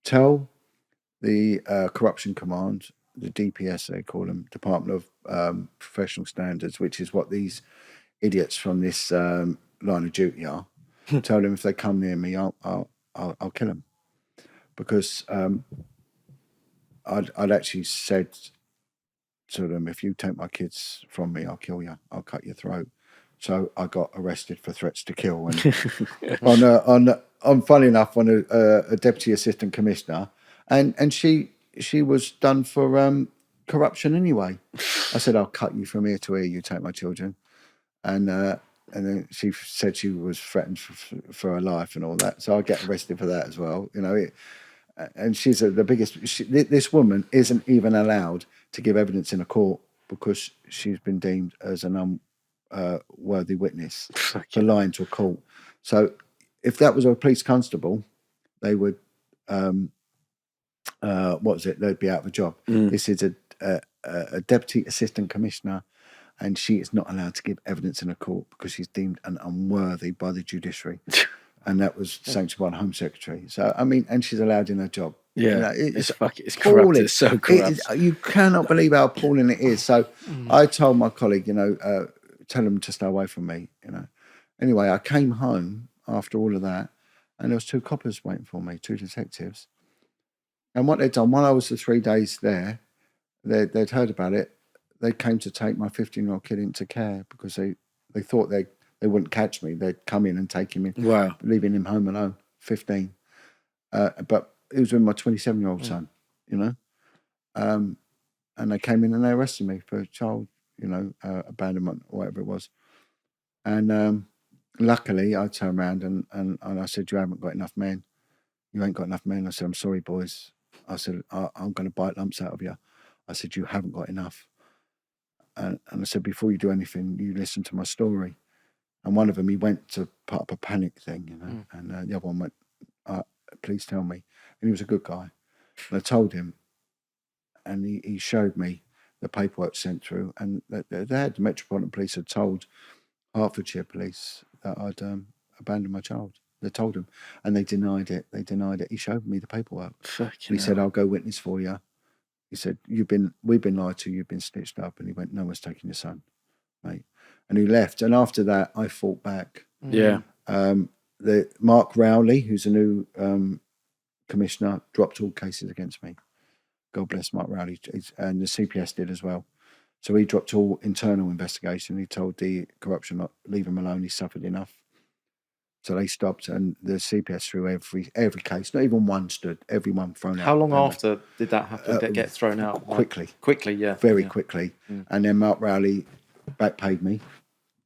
tell the Corruption Command, the DPS, they call them, Department of Professional Standards, which is what these idiots from this line of duty are. Tell them if they come near me, I'll kill them. Because I'd actually said to them, if you take my kids from me, I'll kill you. I'll cut your throat. So I got arrested for threats to kill. And on funny enough, on a deputy assistant commissioner, and she was done for corruption anyway. I said, I'll cut you from ear to ear. You take my children, and then she said she was threatened for her life and all that. So I get arrested for that as well. And she's the biggest. This woman isn't even allowed to give evidence in a court because she's been deemed as an unworthy witness for lying to a court. So if that was a police constable, they would, they'd be out of a job. This is a deputy assistant commissioner, and she is not allowed to give evidence in a court because she's deemed an unworthy by the judiciary. And that was sanctioned by the Home Secretary. So, and she's allowed in her job. Yeah, it's corrupt. It's so corrupt. You cannot believe how appalling it is. So I told my colleague, tell them to stay away from me, Anyway, I came home after all of that, and there was 2 coppers waiting for me, 2 detectives. And what they'd done, while I was the 3 days there, they'd heard about it. They came to take my 15-year-old kid into care because they thought they wouldn't catch me. They'd come in and take him in, leaving him home alone, 15. But it was with my 27-year-old son, And they came in and they arrested me for child, abandonment or whatever it was. And luckily, I turned around and I said, you haven't got enough men. You ain't got enough men. I said, I'm sorry, boys. I said, I'm going to bite lumps out of you. I said, you haven't got enough. And I said, before you do anything, you listen to my story. And one of them, he went to put up a panic thing, and the other one went, please tell me. And he was a good guy. And I told him, and he showed me the paperwork sent through, and the Metropolitan Police had told Hertfordshire Police that I'd abandoned my child. They told him, and they denied it. He showed me the paperwork. He said, I'll go witness for you. He said, we've been lied to, you've been stitched up. And he went, no one's taking your son, mate. And he left. And after that, I fought back. Yeah. The Mark Rowley, who's a new commissioner, dropped all cases against me. God bless Mark Rowley. And the CPS did as well. So he dropped all internal investigation. He told the corruption, not leave him alone. He suffered enough. So they stopped, and the CPS threw every case. Not even one stood. Everyone thrown out. How long after did that happen? Get thrown out? Quickly. Quickly, yeah. Very quickly. And then Mark Rowley backpaid me.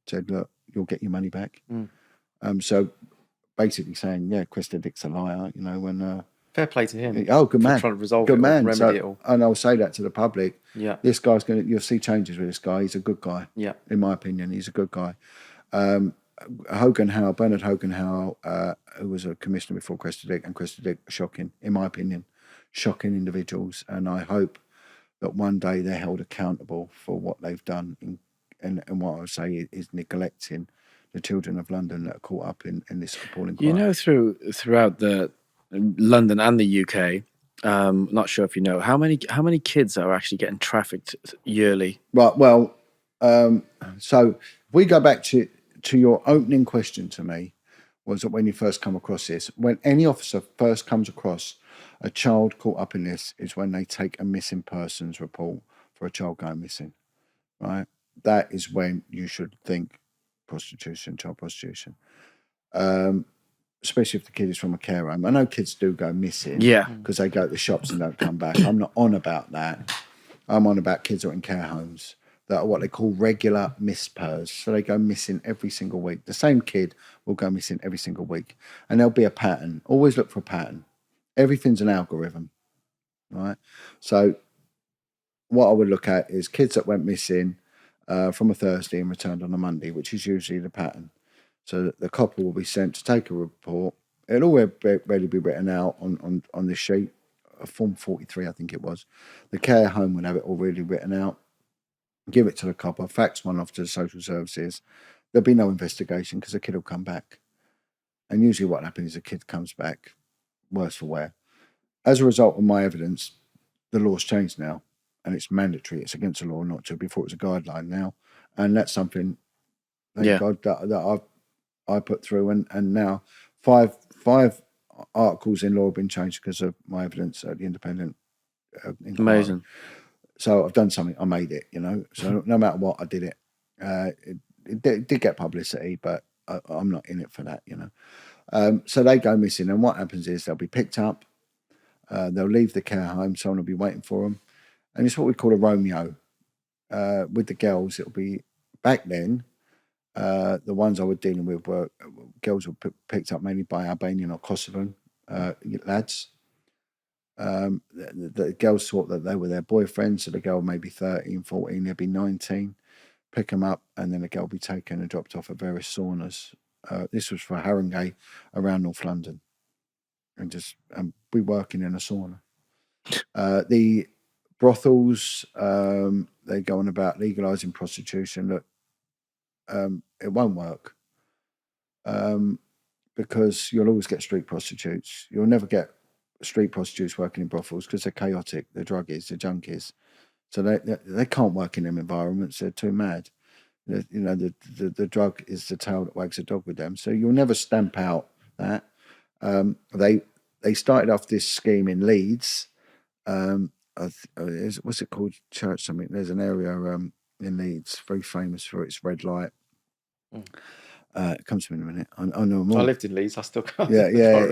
Said, look, you'll get your money back. So basically saying, yeah, Cresta Dick's a liar, when... Fair play to him. Oh, good man. Trying to resolve good it, man. remedy it all. And I'll say that to the public. Yeah. This guy's you'll see changes with this guy. He's a good guy. Yeah. In my opinion, he's a good guy. Bernard Hogan Howell, who was a commissioner before Cresta Dick, and Cresta Dick, shocking, in my opinion. Shocking individuals. And I hope that one day they're held accountable for what they've done and what I would say is neglecting the children of London that are caught up in this appalling crime. Throughout the London and the UK, Not sure if you know how many kids are actually getting trafficked yearly. Right. Well, so if we go back to your opening question to me, was that when you first come across this, when any officer first comes across a child caught up in this, is when they take a missing persons report for a child going missing. Right. That is when you should think prostitution, child prostitution. Especially if the kid is from a care home. I know kids do go missing because they go to the shops and don't come back. I'm not on about that. I'm on about kids that are in care homes that are what they call regular mispers. So they go missing every single week. The same kid will go missing every single week. And there'll be a pattern. Always look for a pattern. Everything's an algorithm, right? So what I would look at is kids that went missing from a Thursday and returned on a Monday, which is usually the pattern. So the copper will be sent to take a report. It'll already be written out on the sheet, Form 43, I think it was. The care home would have it already written out. Give it to the copper, fax one off to the social services. There'll be no investigation because the kid will come back. And usually what happens is the kid comes back worse for wear. As a result of my evidence, the law's changed now and it's mandatory. It's against the law not to. Before it was a guideline now. And that's something, thank God, that I put through. And now five articles in law have been changed because of my evidence at the independent inquiry. Amazing. So I've done something. I made it, So no matter what, I did it. It did get publicity, but I'm not in it for that, So they go missing, and what happens is they'll be picked up. They'll leave the care home. Someone will be waiting for them, and it's what we call a Romeo. With the girls, it'll be back then. The ones I was dealing with were girls were picked up mainly by Albanian or Kosovan lads. The girls thought that they were their boyfriends, so the girl may be 13, 14, they'd be 19, pick them up, and then the girl will be taken and dropped off at various saunas. This was for Haringey around North London, and we working in a sauna. The brothels, they're going about legalising prostitution. Look, it won't work because you'll always get street prostitutes. You'll never get street prostitutes working in brothels because they're chaotic, they're druggies, they're junkies. So they can't work in them environments. They're too mad. The drug is the tail that wags the dog with them. So you'll never stamp out that. They started off this scheme in Leeds. What's it called? Church something. There's an area in Leeds very famous for its red light. It comes to me in a minute. I know more. I lived in Leeds. I still can't. Yeah.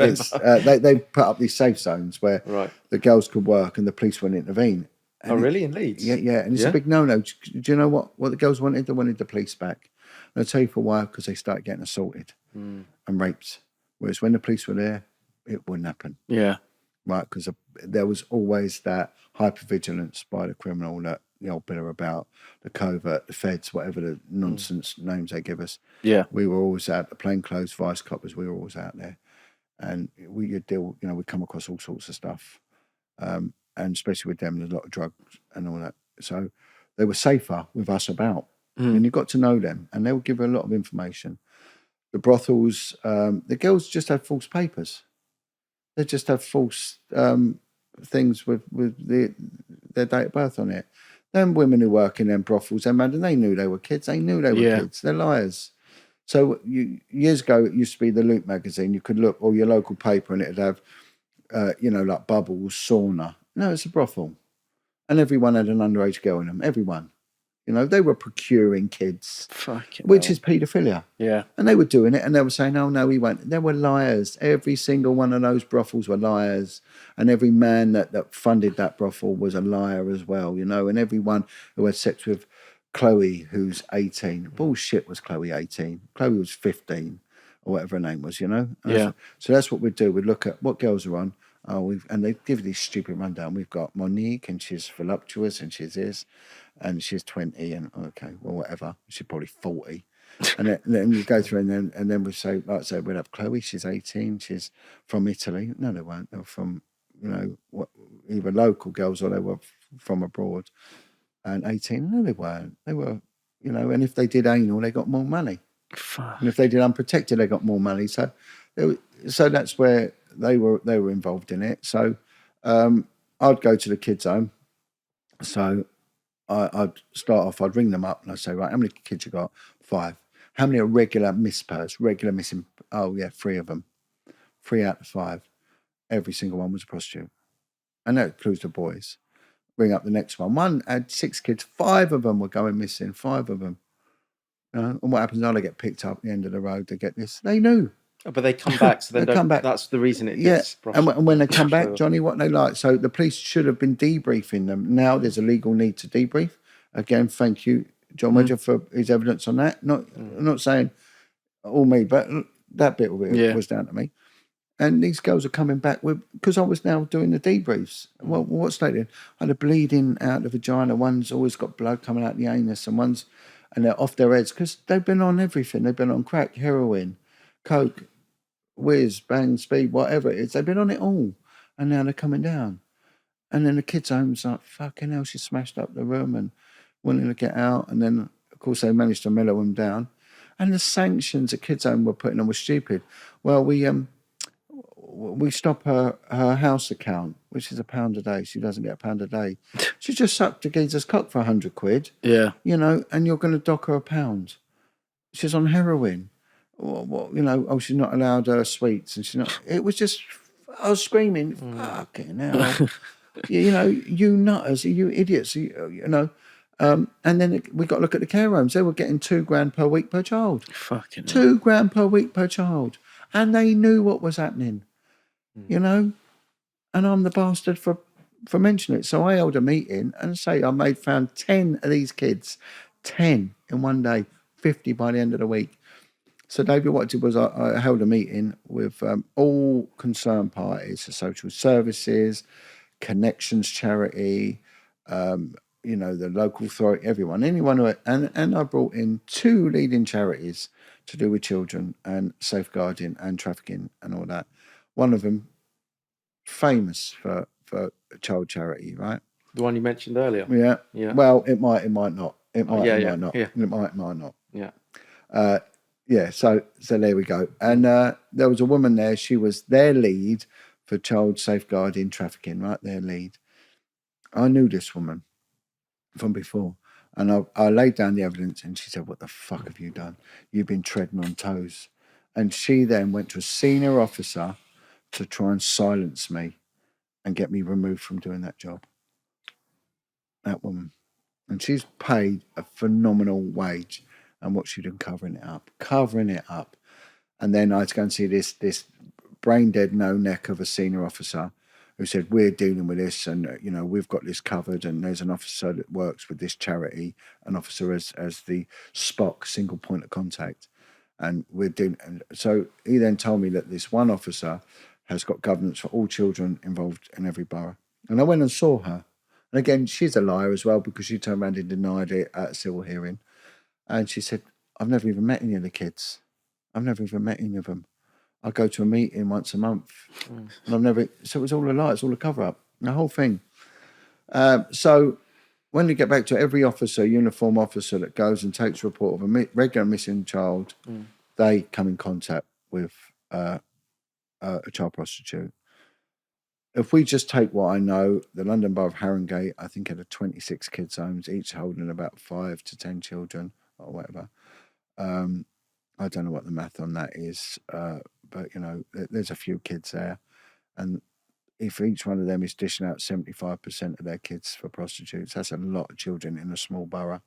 They put up these safe zones where the girls could work and the police wouldn't intervene. And really? In Leeds? Yeah. And it's a big no-no. Do you know what the girls wanted? They wanted the police back. And I'll tell you for why, because they started getting assaulted and raped. Whereas when the police were there, it wouldn't happen. Yeah. Right, because there was always that hypervigilance by the criminal that the old bit about the covert, the feds, whatever the nonsense names they give us. Yeah. We were always out, the plainclothes vice coppers, we were always out there. And we come across all sorts of stuff. And especially with them, there's a lot of drugs and all that. So they were safer with us about. And you got to know them, and they would give you a lot of information. The brothels, the girls just had false papers. They just have false things with their date of birth on it. Them women who work in them brothels, they knew they were kids. They knew they were kids. They're liars. So years ago, it used to be the Loop magazine. You could look, or your local paper, and it'd have, like Bubbles, Sauna. No, it's a brothel. And everyone had an underage girl in them. Everyone. They were procuring kids, which is paedophilia. Yeah. And they were doing it, and they were saying, "Oh no, we won't." They were liars. Every single one of those brothels were liars, and every man that funded that brothel was a liar as well. And everyone who had sex with Chloe, who's 18, bullshit. Was Chloe 18? Chloe was 15, or whatever her name was. Yeah. So that's what we'd do. We'd look at what girls are on. And they give this stupid rundown. We've got Monique, and she's voluptuous, and she's this, and she's 20, and okay, well, whatever. She's probably 40. And then you go through, and then we say, like I say, we'd have Chloe, she's 18, she's from Italy. No, they weren't. They were from, either local girls or they were from abroad. And 18, no, they weren't. They were, and if they did anal, they got more money. Fuck. And if they did unprotected, they got more money. So that's where they were involved in it. So I'd go to the kids' home. So I'd start off, I'd ring them up and I'd say, right, how many kids you got? 5. How many are regular regular missing? Oh, yeah, 3 of them. 3 out of 5. Every single one was a prostitute. And that includes the boys. Ring up the next one. One had 6 kids. 5 of them were going missing. 5 of them. And what happens now? They get picked up at the end of the road. They get this. They knew. Oh, but they come back, so then They come back. that's the reason it Yeah, gets and when they come back, Johnny, what they like. So the police should have been debriefing them. Now there's a legal need to debrief. Again, thank you, Jon Wedger, for his evidence on that. I'm not saying all me, but that bit of it was down to me. And these girls are coming back with, because I was now doing the debriefs. Well, what's they doing? I had a bleeding out the vagina. One's always got blood coming out the anus, and they're off their heads because they've been on everything. They've been on crack, heroin, coke, whiz, bang, speed, whatever it is. They've been on it all. And now they're coming down. And then the kids' home's like, fucking hell, she smashed up the room and wanting to get out. And then, of course, they managed to mellow them down. And the sanctions the kids' home were putting on were stupid. Well, we stop her house account, which is £1 a day. She doesn't get £1 a day. She just sucked a geezer's cock for 100 quid. Yeah. You know, and you're going to dock her £1. She's on heroin. She's not allowed her sweets, and she's not. It was just, I was screaming, fucking hell, you nutters, you idiots, and then we got to look at the care homes. They were getting £2,000 per week per child. Fucking £2,000 per week per child, and they knew what was happening, And I'm the bastard for mentioning it. So I held a meeting and found 10 of these kids, 10 in one day, 50 by the end of the week. So, David, what I did was I held a meeting with all concerned parties, the social services, Connections Charity, the local authority, anyone and I brought in 2 leading charities to do with children and safeguarding and trafficking and all that. One of them, famous for a child charity, right? The one you mentioned earlier. Yeah. Well, it might not. It might not. Yeah. It might not. Yeah. So there we go. And there was a woman there. She was their lead for child safeguarding trafficking, right? Their lead. I knew this woman from before. And I laid down the evidence and she said, what the fuck have you done? You've been treading on toes. And she then went to a senior officer to try and silence me and get me removed from doing that job. That woman. And she's paid a phenomenal wage. And what she'd done, covering it up. And then I had to go and see this brain dead no neck of a senior officer who said, we're dealing with this and, we've got this covered. And there's an officer that works with this charity, an officer as the Spock, single point of contact. And we're doing, and so he then told me that this one officer has got governance for all children involved in every borough. And I went and saw her. And again, she's a liar as well because she turned around and denied it at a civil hearing. And she said, I've never even met any of the kids. I've never even met any of them. I go to a meeting once a month. And so it was all a lie. It's all a cover-up, the whole thing. So when you get back to every officer, uniform officer that goes and takes a report of a regular missing child, they come in contact with a child prostitute. If we just take what I know, the London Borough of Harringay, I think, had 26 kids' homes, each holding about 5 to 10 children or whatever. I don't know what the math on that is, but, there's a few kids there. And if each one of them is dishing out 75% of their kids for prostitutes, that's a lot of children in a small borough,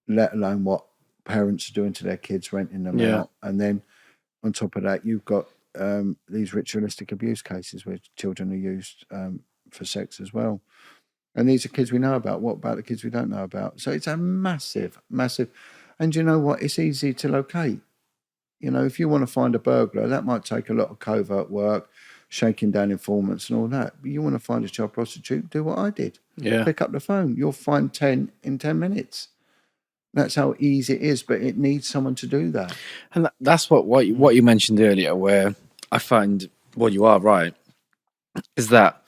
let alone what parents are doing to their kids, renting them out. And then on top of that, you've got these ritualistic abuse cases where children are used for sex as well. And these are kids we know about. What about the kids we don't know about? So it's a massive, massive. And you know what? It's easy to locate. If you want to find a burglar, that might take a lot of covert work, shaking down informants and all that. But you want to find a child prostitute, do what I did. Yeah. Pick up the phone. You'll find 10 in 10 minutes. That's how easy it is, but it needs someone to do that. And that's what you mentioned earlier, where I find what you are right, is that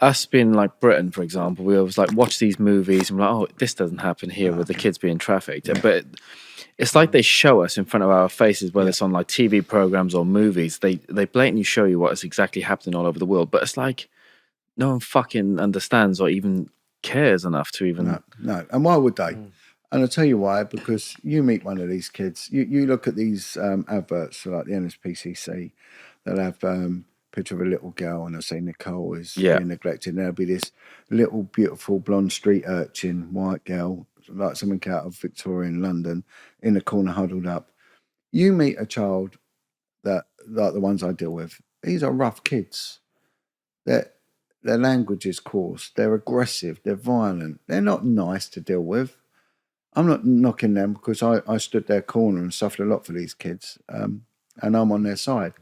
us being like Britain, for example, we always like watch these movies and we're like, oh, this doesn't happen here with the kids being trafficked. Yeah. But it's like they show us in front of our faces, whether it's on like TV programs or movies, they blatantly show you what is exactly happening all over the world. But it's like no one fucking understands or even cares enough to even. No. And why would they? And I'll tell you why, because you meet one of these kids, you look at these adverts like the NSPCC, they'll have picture of a little girl and they'll say Nicole is being neglected. And there'll be this little beautiful blonde street urchin, white girl, like something out of Victorian London, in the corner huddled up. You meet a child that, like the ones I deal with, these are rough kids. Their language is coarse, they're aggressive, they're violent, they're not nice to deal with. I'm not knocking them because I stood their corner and suffered a lot for these kids, and I'm on their side.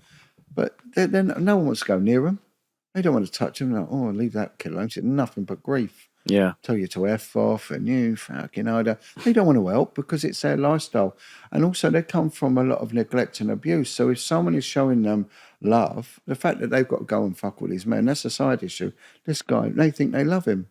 But then no one wants to go near them. They don't want to touch them. Like, oh, leave that kid alone. It's nothing but grief. Yeah. Tell you to F off and you fucking either. They don't want to help because it's their lifestyle. And also they come from a lot of neglect and abuse. So if someone is showing them love, the fact that they've got to go and fuck all these men, that's a side issue. This guy, they think they love him.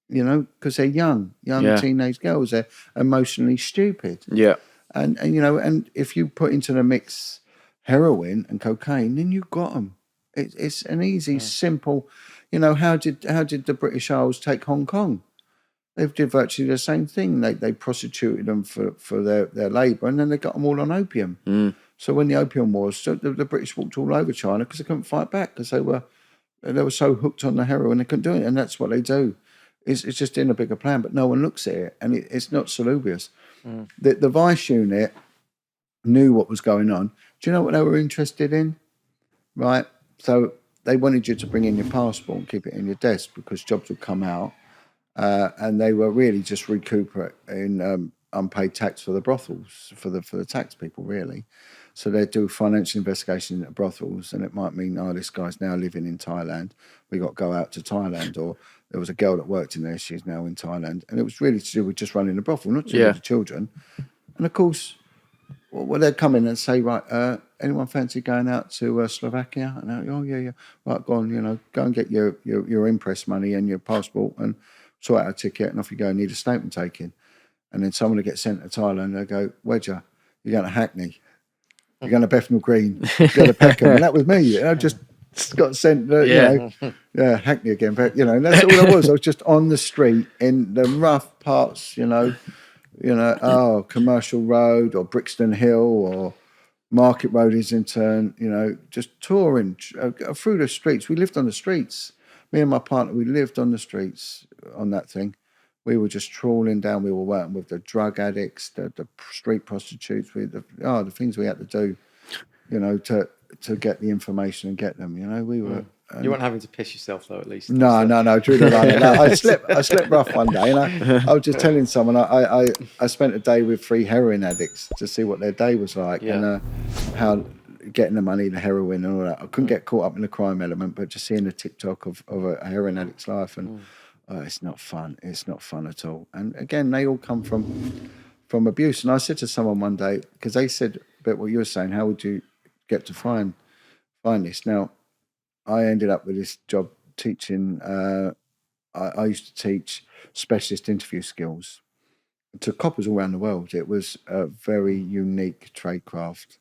Because they're young teenage girls. They're emotionally stupid. Yeah. And and if you put into the mix heroin and cocaine, then you've got them. It's an easy, simple. How did the British Isles take Hong Kong? They did virtually the same thing. They prostituted them for their labour, and then they got them all on opium. So when the opium wars, the British walked all over China because they couldn't fight back because they were so hooked on the heroin they couldn't do it, and that's what they do. It's just in a bigger plan, but no one looks at it, and it's not salubrious. The Vice unit knew what was going on. Do you know what they were interested in? Right? So they wanted you to bring in your passport and keep it in your desk because jobs would come out, and they were really just recuperating unpaid tax for the brothels, for the tax people, really. So they'd do financial investigation into brothels, and it might mean, this guy's now living in Thailand. We got to go out to Thailand, or there was a girl that worked in there. She's now in Thailand, and it was really to do with just running the brothel, not to do with the children. And of course, they'd come in and say, right, anyone fancy going out to Slovakia? And they're, oh yeah, right, go on, go and get your impress money and your passport and sort out a ticket, and off you go. Need a statement taken, and then someone will get sent to Thailand. They go, Wedger, you're going to Hackney. You're going to Bethnal Green, you're going to Peckham. And that was me. I just got sent, Hackney again. But, and that's all I was. I was just on the street in the rough parts, Commercial Road or Brixton Hill or Market Road, Islington, just touring through the streets. We lived on the streets. Me and my partner, we lived on the streets on that thing. We were just trawling down. We were working with the drug addicts, the street prostitutes, the things we had to do, to get the information and get them. We were. You weren't having to piss yourself though, at least. No. Drew the runner. No, I slept rough one day, and I was just telling someone I spent a day with 3 heroin addicts to see what their day was like and how getting the money, the heroin, and all that. I couldn't get caught up in the crime element, but just seeing the TikTok of a heroin addict's life and. It's not fun. It's not fun at all. And again, they all come from abuse. And I said to someone one day, because they said about what you were saying, how would you get to find this? Now, I ended up with this job teaching. I used to teach specialist interview skills to coppers all around the world. It was a very unique tradecraft.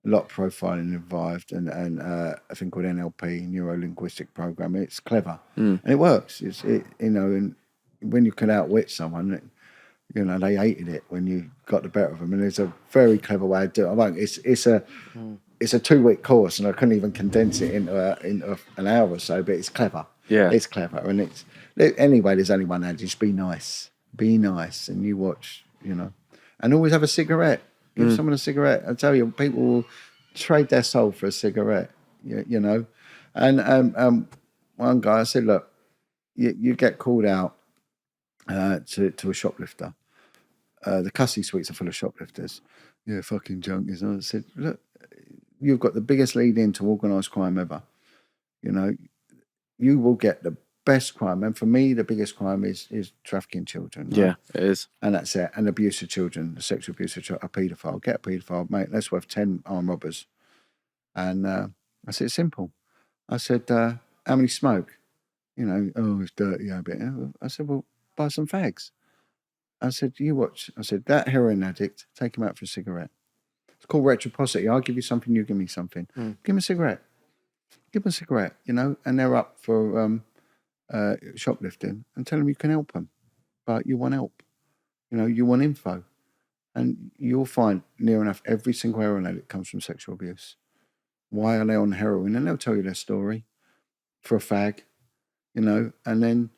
A lot of profiling involved, and a thing called NLP, neuro-linguistic programming. It's clever and it works. And when you can outwit someone, they hated it when you got the better of them. And there's a very clever way of doing it. It's a 2-week course, and I couldn't even condense it into an hour or so. But it's clever. Yeah, it's clever, and anyway. There's only one adage: be nice, and you watch, and always have a cigarette. Give someone a cigarette. I tell you, people will trade their soul for a cigarette, And one guy, I said, look, you get called out to a shoplifter. The custody suites are full of shoplifters. Yeah, fucking junkies. And I said, look, you've got the biggest lead into organised crime ever. You will get the best crime, and for me, the biggest crime is trafficking children. Right? Yeah, it is, and that's it. And abuse of children, sexual abuse of children, a paedophile. Get a paedophile, mate. That's worth 10 armed robbers. And I said, it's simple. I said, how many smoke? It's dirty a bit. I said, well, buy some fags. I said, you watch. I said, that heroin addict, take him out for a cigarette. It's called reciprocity. I'll give you something, you give me something. Give him a cigarette. Give him a cigarette, and they're up for shoplifting, and tell them you can help them, but you want help. You know, you want info. And you'll find near enough every single heroin addict comes from sexual abuse. Why are they on heroin? And they'll tell you their story for a fag, you know, and then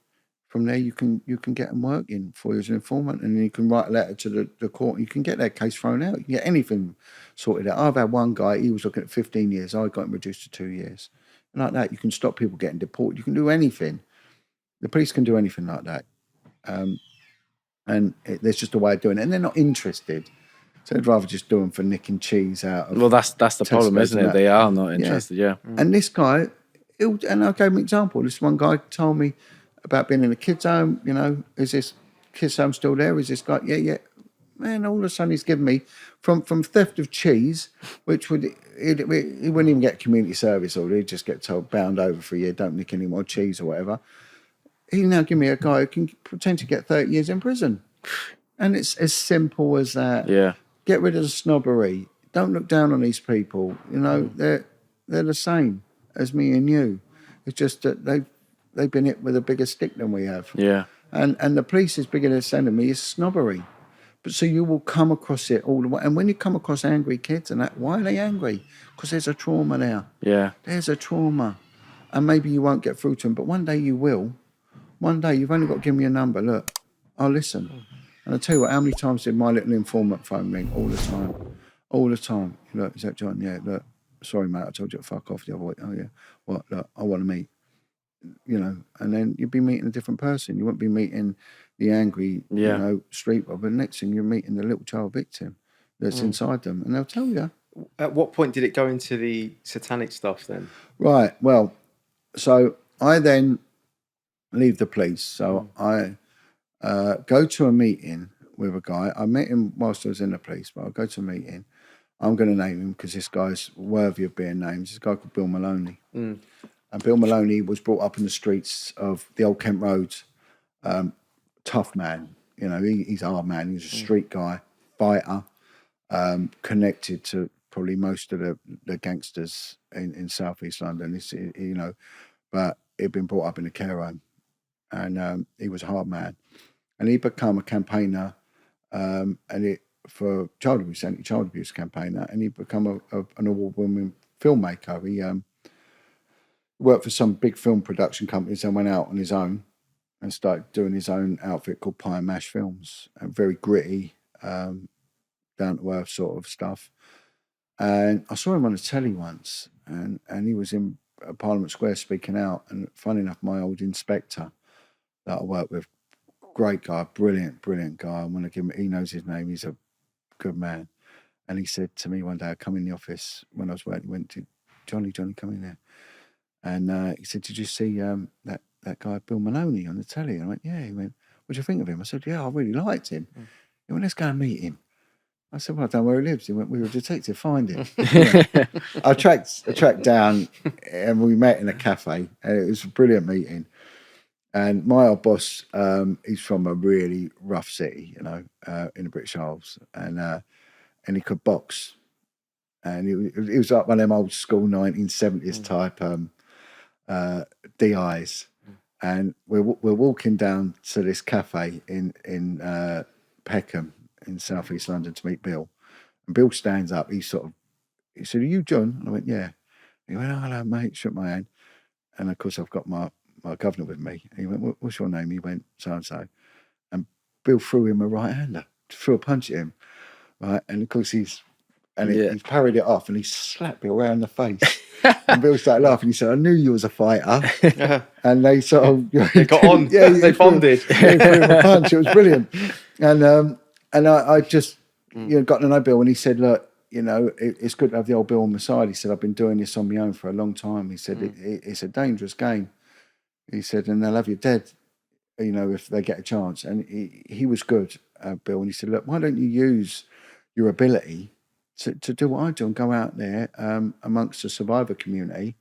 from there you can get them working for you as an informant, and then you can write a letter to the court and you can get their case thrown out. You can get anything sorted out. I've had one guy, he was looking at 15 years. I got him reduced to 2 years. And like that, you can stop people getting deported. You can do anything. The police can do anything like that. There's just a way of doing it. And they're not interested. So they'd rather just do them for nicking cheese out of. Well, that's the problem, isn't it? They are not interested, yeah. And this guy, and I gave him an example. This one guy told me about being in a kid's home. You know, is this kid's home still there? Is this guy? Yeah. Man, all of a sudden he's given me from theft of cheese, which he wouldn't even get community service, or he'd just get told bound over for a year, don't nick any more cheese or whatever. He now give me a guy who can potentially get 30 years in prison. And it's as simple as that. Yeah. Get rid of the snobbery. Don't look down on these people. You know, they're the same as me and you. It's just that they've been hit with a bigger stick than we have. Yeah. And the police is bigger than sending me is snobbery. But so you will come across it all the way. And when you come across angry kids and that, why are they angry? Because there's a trauma there. Yeah. There's a trauma. And maybe you won't get through to them, but one day you will. One day you've only got to give me a number. Look, I'll listen. And I'll tell you what, how many times did my little informant phone ring? All the time. All the time. Look, is that John? Yeah, look, sorry, mate, I told you to fuck off the other way. Oh, yeah. What? Look, I want to meet. You know, and then you'd be meeting a different person. You wouldn't be meeting the angry, you know, street robber. Next thing you're meeting the little child victim that's inside them, and they'll tell you. At what point did it go into the satanic stuff then? Right. Well, so I then leave the police. So I go to a meeting with a guy. I met him whilst I was in the police, but I'll go to a meeting. I'm going to name him because this guy's worthy of being named. This guy called Bill Maloney. And Bill Maloney was brought up in the streets of the old Kent Roads. Tough man. You know, he's a hard man. He's a street guy, fighter, connected to probably most of the gangsters in South East London. You know, but he'd been brought up in a care home. And he was a hard man. And he became a campaigner for child abuse campaigner. And he became an award-winning filmmaker. He worked for some big film production companies and went out on his own and started doing his own outfit called Pie and Mash Films. And very gritty, down-to-earth sort of stuff. And I saw him on the telly once, and he was in Parliament Square speaking out. And funny enough, my old inspector that I worked with, great guy, brilliant guy. I want to give him, he knows his name, he's a good man. And he said to me one day, I come in the office when I was working, he went to Johnny, come in there. And he said, did you see that guy, Bill Maloney, on the telly? And I went, yeah. He went, what do you think of him? I said, yeah, I really liked him. He went, let's go and meet him. I said, well, I don't know where he lives. He went, we were a detective, find him. I tracked down and we met in a cafe, and it was a brilliant meeting. And my old boss, he's from a really rough city, you know, in the British Isles, and he could box. And he was like one of them old school 1970s type DIs. And we're walking down to this cafe in Peckham in South East London to meet Bill. And Bill stands up. He said, are you John? And I went, yeah. He went, oh, hello, mate. Shook my hand. And of course, I've got my governor with me. And he went, what's your name? He went, so-and-so. And Bill threw him a right-hander, threw a punch at him. Right. And of course, he parried it off and he slapped Bill around the face. And Bill started laughing. He said, I knew you was a fighter. And they sort of... They got on. Yeah, they bonded. They threw him a punch. It was brilliant. And I just got to know Bill, and he said, look, you know, it's good to have the old Bill on my side. He said, I've been doing this on my own for a long time. He said, it's a dangerous game. He said, and they'll have you dead, you know, if they get a chance. And he was good, Bill. And he said, look, why don't you use your ability to do what I do and go out there amongst the survivor community?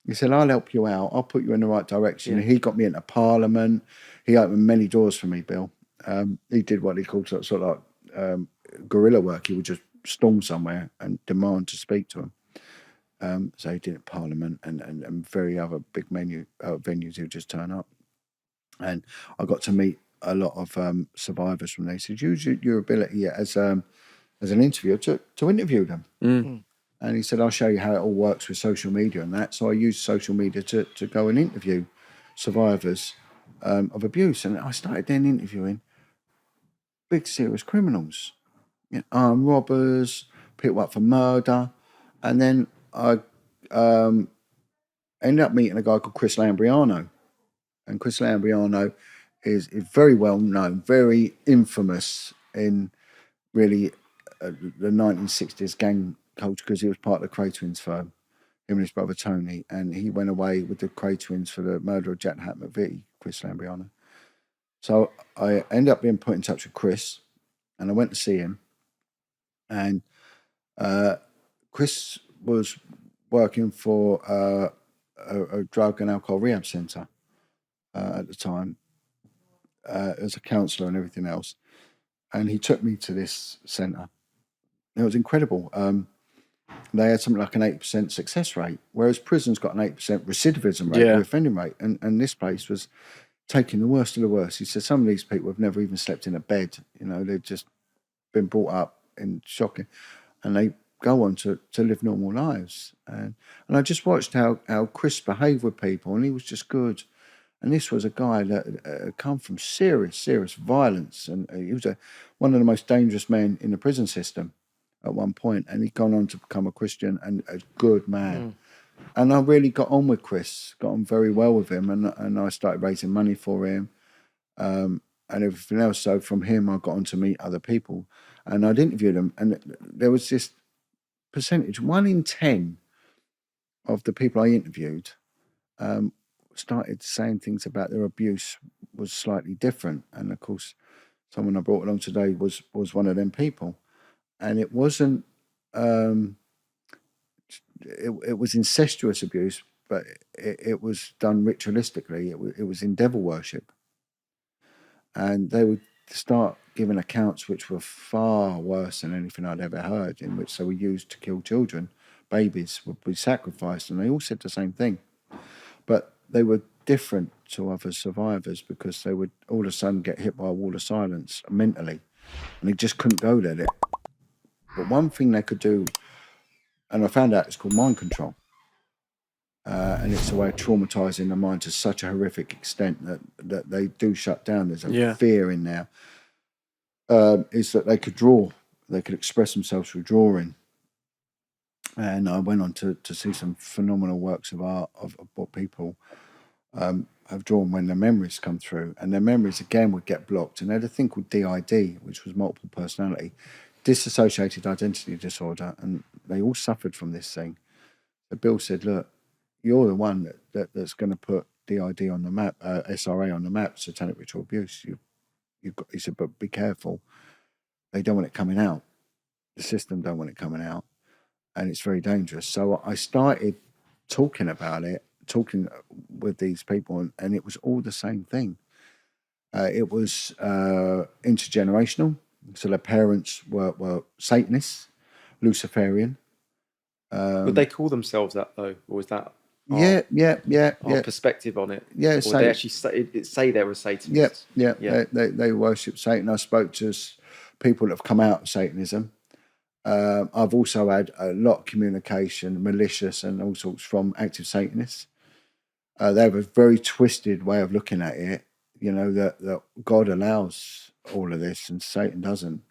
He said, I'll help you out. I'll put you in the right direction. Yeah. And he got me into Parliament. He opened many doors for me, Bill. He did what he called sort of like guerrilla work. He would just storm somewhere and demand to speak to him. So he did it at Parliament and very other big venues he would just turn up. And I got to meet a lot of survivors from there. He said, use your ability as an interviewer to interview them. And he said, I'll show you how it all works with social media and that. So I used social media to go and interview survivors of abuse. And I started then interviewing big serious criminals, armed robbers, people up for murder. And then I ended up meeting a guy called Chris Lambriano. And Chris Lambriano is very well known, very infamous in really the 1960s gang culture, because he was part of the Cray Twins firm, him and his brother Tony, and he went away with the Cray Twins for the murder of Jack Hat McVitie, Chris Lambriano. So I ended up being put in touch with Chris, and I went to see him, and Chris was working for a drug and alcohol rehab centre at the time, as a counsellor and everything else. And he took me to this centre. It was incredible. They had something like an 8% success rate, whereas prison's got an 8% recidivism rate, reoffending rate. And this place was taking the worst of the worst. He said some of these people have never even slept in a bed. They've just been brought up in shocking, and they go on to live normal lives. And I just watched how Chris behaved with people, and he was just good. And this was a guy that had come from serious violence, and he was one of the most dangerous men in the prison system at one point, and he'd gone on to become a Christian and a good man. And I really got on with Chris, got on very well with him, and I started raising money for him and everything else. So from him, I got on to meet other people, and I'd interview them, and there was this percentage, 1 in 10 of the people I interviewed started saying things about their abuse was slightly different. And of course, someone I brought along today was one of them people. And it wasn't, it was incestuous abuse, but it was done ritualistically. It was in devil worship. And they would start giving accounts which were far worse than anything I'd ever heard, in which they were used to kill children. Babies would be sacrificed, and they all said the same thing. But they were different to other survivors because they would all of a sudden get hit by a wall of silence mentally, and they just couldn't go there. But one thing they could do, and I found out, it's called mind control. And it's a way of traumatizing the mind to such a horrific extent that they do shut down. There's a fear in there. Is that they could draw, they could express themselves through drawing. And I went on to see some phenomenal works of art of what people have drawn when their memories come through. And their memories, again, would get blocked. And they had a thing called DID, which was multiple personality, dissociated identity disorder. And they all suffered from this thing. So Bill said, look, you're the one that's going to put DID on the map, SRA on the map, satanic ritual abuse. He said, but be careful. They don't want it coming out. The system don't want it coming out. And it's very dangerous. So I started talking about it, talking with these people, and it was all the same thing. It was intergenerational. So their parents were Satanists, Luciferian. Would they call themselves that though, or was that our perspective on it? Yeah, or they actually say they were Satanists. They worship Satan. I spoke to people that have come out of Satanism. I've also had a lot of communication, malicious and all sorts, from active Satanists. They have a very twisted way of looking at it, that God allows all of this and Satan doesn't.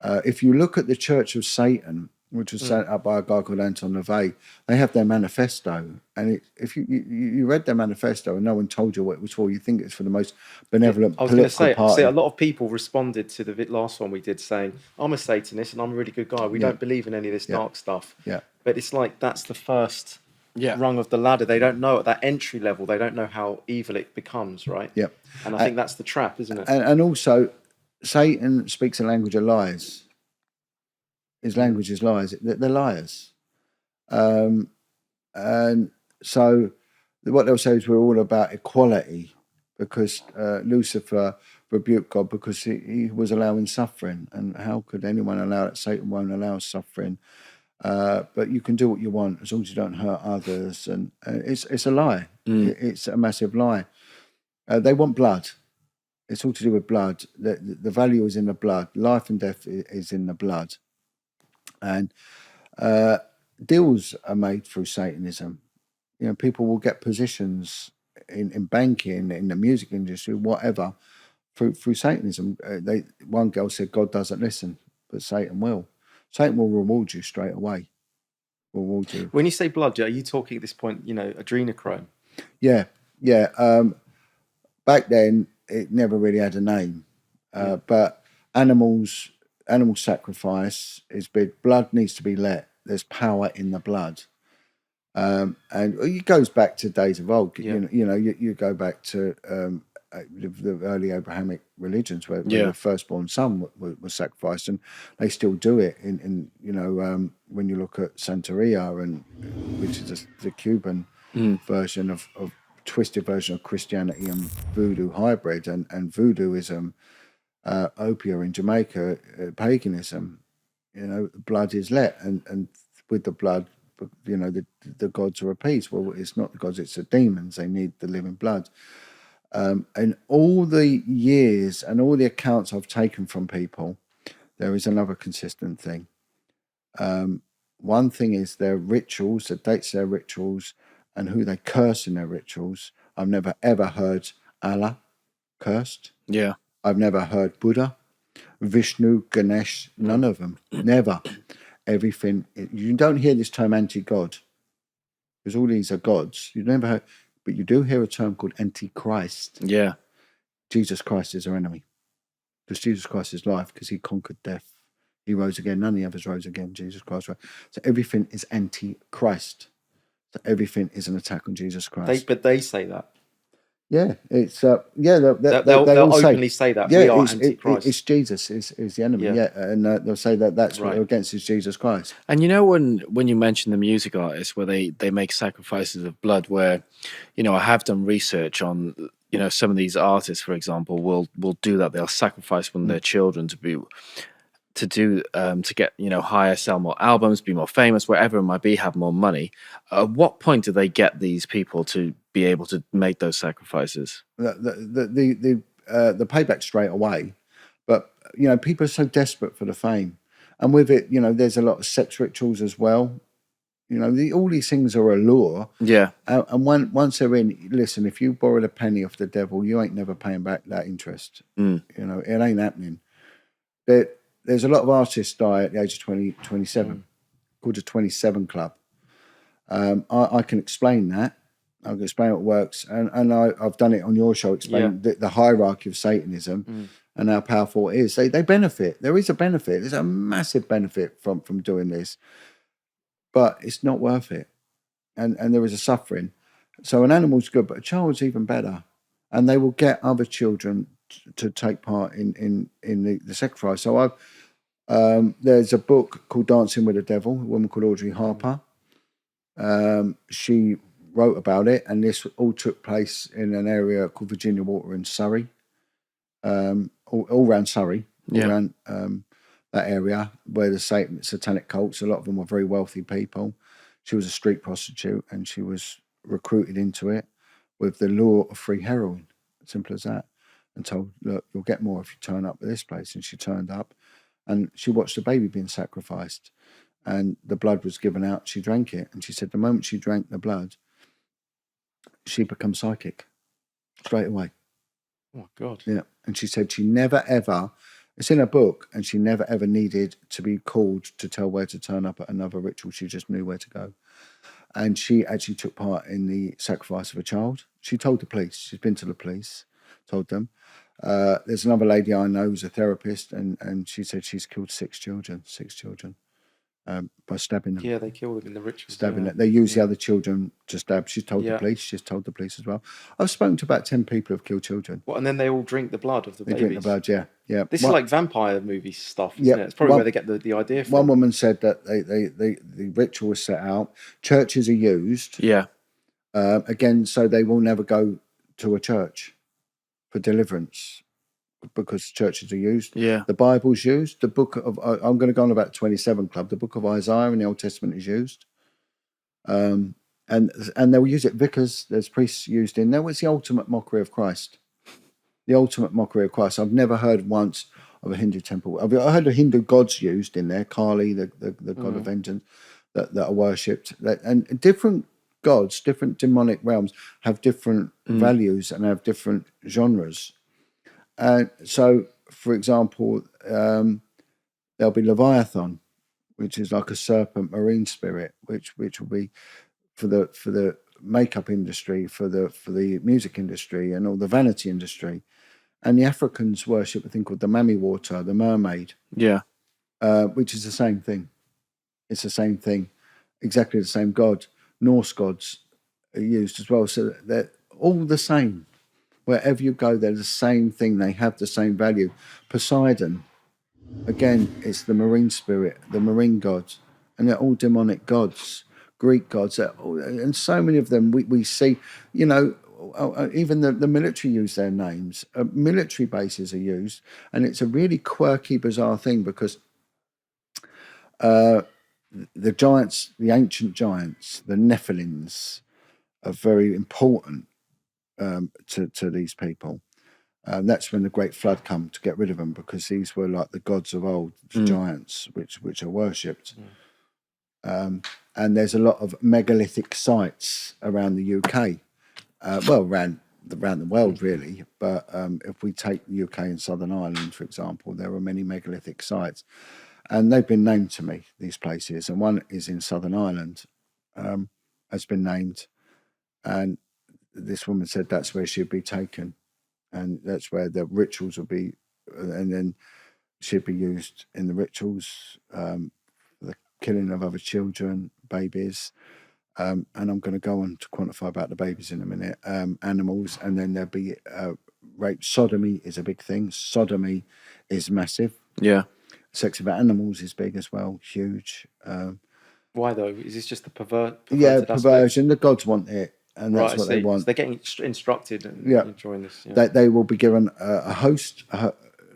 If you look at the Church of Satan, which was set up by a guy called Anton LaVey, they have their manifesto. And if you read their manifesto and no one told you what it was for, you think it's for the most benevolent political party. A lot of people responded to the last one we did saying, I'm a Satanist and I'm a really good guy. We don't believe in any of this dark stuff. Yeah. But it's like that's the first rung of the ladder. They don't know at that entry level. They don't know how evil it becomes, right? Yeah. And I think that's the trap, isn't it? And also, Satan speaks a language of lies. His language is lies. They're liars. And so what they'll say is we're all about equality, because Lucifer rebuked God because he was allowing suffering. And how could anyone allow it? Satan won't allow suffering. but you can do what you want as long as you don't hurt others. And it's a lie. It's a massive lie. They want blood. It's all to do with blood. The value is in the blood. Life and death is in the blood. And deals are made through Satanism. You know, people will get positions in banking, in the music industry, whatever, through Satanism. One girl said, God doesn't listen, but Satan will. Satan will reward you straight away. Reward you. When you say blood, are you talking at this point, adrenochrome? Yeah. Back then, it never really had a name. But animal sacrifice is big. Blood needs to be let. There's power in the blood. And it goes back to days of old. Yeah. You go back to the early Abrahamic religions where the firstborn son was sacrificed, and they still do it. In when you look at Santeria, which is the Cuban version of twisted version of Christianity and voodoo hybrid, and voodooism, opium in Jamaica, paganism. Blood is let, and with the blood, the gods are appeased. Well, it's not the gods, it's the demons. They need the living blood. And all the years and all the accounts I've taken from people, there is another consistent thing. One thing is their rituals, the dates of their rituals, and who they curse in their rituals. I've never ever heard Allah cursed. Yeah. I've never heard Buddha, Vishnu, Ganesh, none of them. Never. Everything. You don't hear this term anti-God, because all these are gods. You never heard, but you do hear a term called antichrist. Yeah. Jesus Christ is our enemy, because Jesus Christ is life, because he conquered death. He rose again. None of the others rose again. Jesus Christ rose. So everything is anti-Christ. So everything is an attack on Jesus Christ. But they say that. Yeah, it's They'll all openly say that. Yeah, we are antichrist. It's Jesus is the enemy. Yeah, and they'll say that's what they're against is Jesus Christ. And when you mention the music artists where they make sacrifices of blood, where I have done research on some of these artists, for example, will do that. They'll sacrifice one of their children to get higher, sell more albums, be more famous, wherever it might be, have more money. At what point do they get these people to be able to make those sacrifices? The payback straight away, but people are so desperate for the fame, and with it, there's a lot of sex rituals as well. All these things are a lure. Yeah. And once they're in, listen, if you borrowed a penny off the devil, you ain't never paying back that interest. It ain't happening. There's a lot of artists die at the age of 27, called the 27 Club. I can explain that. I can explain how it works. And I've done it on your show, explaining the hierarchy of Satanism and how powerful it is. They benefit. There is a benefit. There's a massive benefit from doing this. But it's not worth it. And there is a suffering. So an animal's good, but a child's even better. And they will get other children to take part in the sacrifice. So there's a book called Dancing with the Devil, a woman called Audrey Harper. She wrote about it, and this all took place in an area called Virginia Water in Surrey, all around Surrey, around that area where the Satanic cults, a lot of them were very wealthy people. She was a street prostitute, and she was recruited into it with the lure of free heroin, simple as that, and told, look, you'll get more if you turn up at this place. And she turned up, and she watched the baby being sacrificed, and the blood was given out. She drank it, and she said the moment she drank the blood, she became psychic straight away. Oh my God. Yeah. And she said she never ever, it's in her book, and she never ever needed to be called to tell where to turn up at another ritual. She just knew where to go. And she actually took part in the sacrifice of a child. She told the police. She's been to the police, told them. There's another lady I know who's a therapist, and she said she's killed six children. By stabbing them. Yeah, they kill them in the rituals. Stabbing it. They use the other children to stab. She's told the police. She's told the police as well. I've spoken to about 10 people who've killed children. What, and then they all drink the blood of the babies? They drink the blood, yeah. This is like vampire movie stuff, isn't it? It's probably where they get the idea from. One woman said that the ritual was set out. Churches are used. Yeah. Again, so they will never go to a church for deliverance. because churches are used. Yeah. The Bible's used. The book of I'm going to go on about 27 Club. The book of Isaiah in the Old Testament is used. And they'll use it. Vicars, there's priests used in there. It's the ultimate mockery of Christ. The ultimate mockery of Christ. I've never heard once of a Hindu temple. I heard of Hindu gods used in there. Kali, the god of vengeance, that are worshipped. And different gods, different demonic realms have different values and have different genres. And so, for example, there'll be Leviathan, which is like a serpent marine spirit, which will be for the makeup industry, for the music industry, and all the vanity industry. And the Africans worship a thing called the mami water, the mermaid, which is the same thing. It's the same thing, exactly the same god. Norse gods are used as well, so they're all the same. Wherever you go, they're the same thing. They have the same value. Poseidon, again, it's the marine spirit, the marine gods, and they're all demonic gods, Greek gods, and so many of them we see, even the military use their names. Military bases are used, and it's a really quirky, bizarre thing because the giants, the ancient giants, the Nephilims, are very important to these people. That's when the Great Flood come to get rid of them, because these were like the gods of old, giants, which are worshipped. And there's a lot of megalithic sites around the UK, around the world really. But if we take the UK and Southern Ireland, for example, there are many megalithic sites, and they've been named to me, these places. And one is in Southern Ireland, has been named, and this woman said that's where she'd be taken, and that's where the rituals will be, and then she'd be used in the rituals, the killing of other children, babies, and I'm going to go on to quantify about the babies in a minute, animals, and then there'll be rape. Sodomy is a big thing. Sodomy is massive. Yeah. Sex with animals is big as well, huge. Why though? Is this just the perverted perversion. The gods want it, and that's what they want. So they're getting instructed and enjoying this. Yeah. They will be given a host,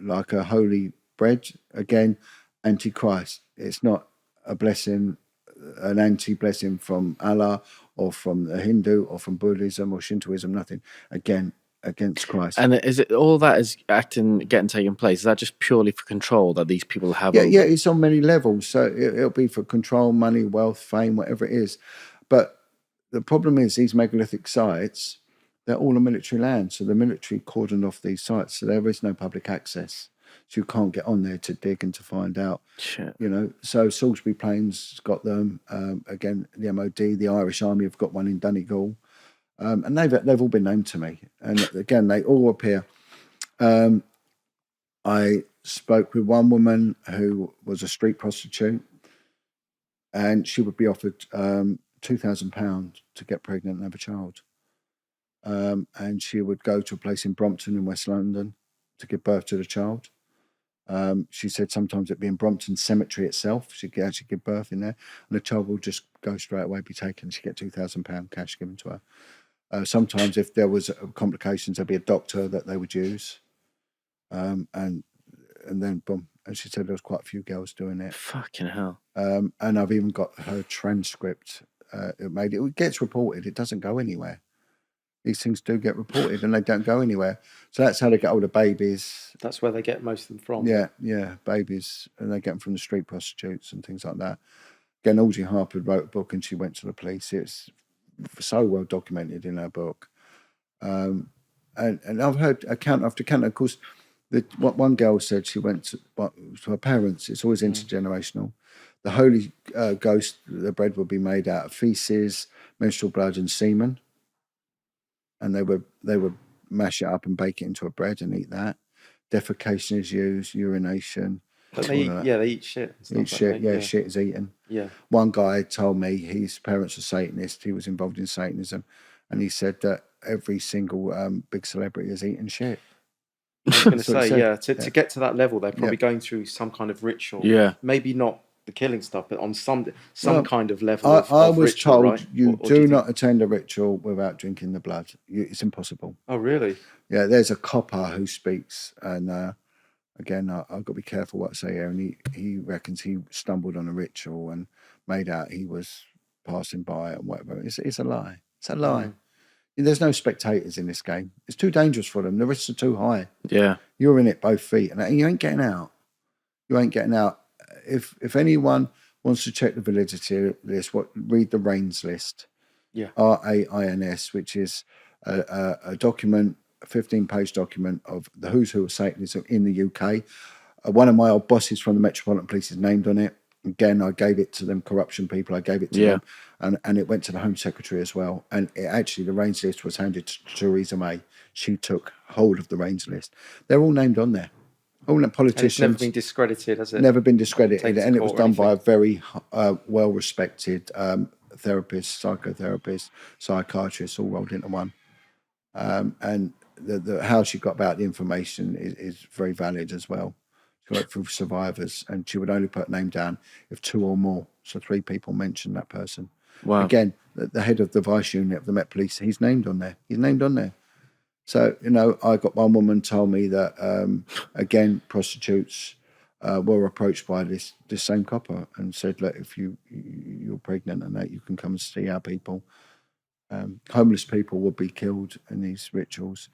like a holy bread. Again, antichrist. It's not a blessing, an anti-blessing from Allah or from the Hindu or from Buddhism or Shintoism. Nothing. Again, against Christ. And is it all that is getting taken place? Is that just purely for control that these people have? Yeah, it's on many levels. So it'll be for control, money, wealth, fame, whatever it is. But the problem is these megalithic sites, they're all on military land. So the military cordoned off these sites. So there is no public access. So you can't get on there to dig and to find out. Shit. So Salisbury Plains got them. Again, the MOD, the Irish Army have got one in Donegal. And they've all been named to me, and again they all appear. I spoke with one woman who was a street prostitute, and she would be offered £2,000 to get pregnant and have a child. And she would go to a place in Brompton in West London to give birth to the child. She said sometimes it'd be in Brompton Cemetery itself. She'd actually give birth in there, and the child will just go straight away, be taken. She'd get £2,000 cash given to her. Sometimes if there was complications, there'd be a doctor that they would use. And then boom. And she said there was quite a few girls doing it. Fucking hell. And I've even got her transcript. It gets reported. It doesn't go anywhere. These things do get reported and they don't go anywhere. So that's how they get all the babies. That's where they get most of them from. Yeah, babies. And they get them from the street prostitutes and things like that. Again, Audrey Harper wrote a book and she went to the police. It's so well documented in her book. And I've heard account after account. Of course, what one girl said, she went to her parents. It's always intergenerational. The Holy Ghost, the bread would be made out of feces, menstrual blood, and semen, and they would mash it up and bake it into a bread and eat that. Defecation is used, urination. But they eat shit. Shit is eaten. Yeah. One guy told me his parents were Satanists. He was involved in Satanism, and he said that every single big celebrity has eaten shit. I was going to say, to get to that level, they're probably going through some kind of ritual. Yeah. Maybe not the killing stuff, but on some Well, kind of level I of was ritual, told right? you Or do you do think- not attend a ritual without drinking the blood. It's impossible. Oh, really? Yeah, there's a copper who speaks, and again, I've got to be careful what I say here. And he reckons he stumbled on a ritual and made out he was passing by and whatever. It's a lie. It's a lie. There's no spectators in this game. It's too dangerous for them. The risks are too high. Yeah. You're in it both feet, and you ain't getting out. You ain't getting out. If anyone wants to check the validity of this, read the RAINS list. Yeah. RAINS, which is a document, a 15-page document of the who's who of Satanism in the UK. One of my old bosses from the Metropolitan Police is named on it. Again, I gave it to them, corruption people. I gave it to them, and it went to the Home Secretary as well. And actually, the RAINS list was handed to Theresa May. She took hold of the RAINS list. They're all named on there. All the politicians. And it's never been discredited, has it? Never been discredited, and it was done by a very well-respected therapist, psychotherapist, psychiatrist, all rolled into one. And the how she got about the information is very valid as well. She worked for survivors, and she would only put a name down if 2 or more, so 3 people mentioned that person. Wow. Again, the head of the vice unit of the Met Police, he's named on there. He's named on there. So, I got one woman told me that, again, prostitutes were approached by this same copper and said, look, if you're pregnant and that, you can come and see our people. Homeless people would be killed in these rituals.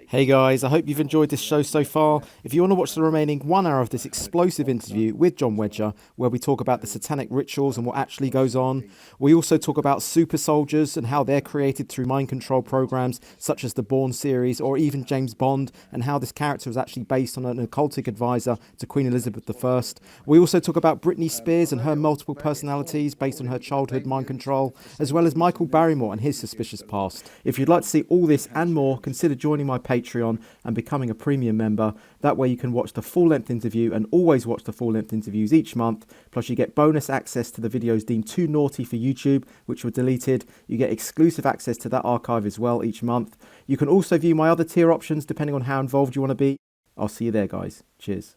Hey guys, I hope you've enjoyed this show so far. If you want to watch the remaining 1 hour of this explosive interview with Jon Wedger, where we talk about the satanic rituals and what actually goes on, we also talk about super soldiers and how they're created through mind control programs such as the Bourne series or even James Bond, and how this character was actually based on an occultic advisor to Queen Elizabeth I. We also talk about Britney Spears and her multiple personalities based on her childhood mind control, as well as Michael Barrymore and his suspicious past. If you'd like to see all this and more, consider joining my Patreon and becoming a premium member. That way you can watch the full-length interview and always watch the full-length interviews each month. Plus you get bonus access to the videos deemed too naughty for YouTube, which were deleted. You get exclusive access to that archive as well each month. You can also view my other tier options depending on how involved you want to be. I'll see you there, guys. Cheers.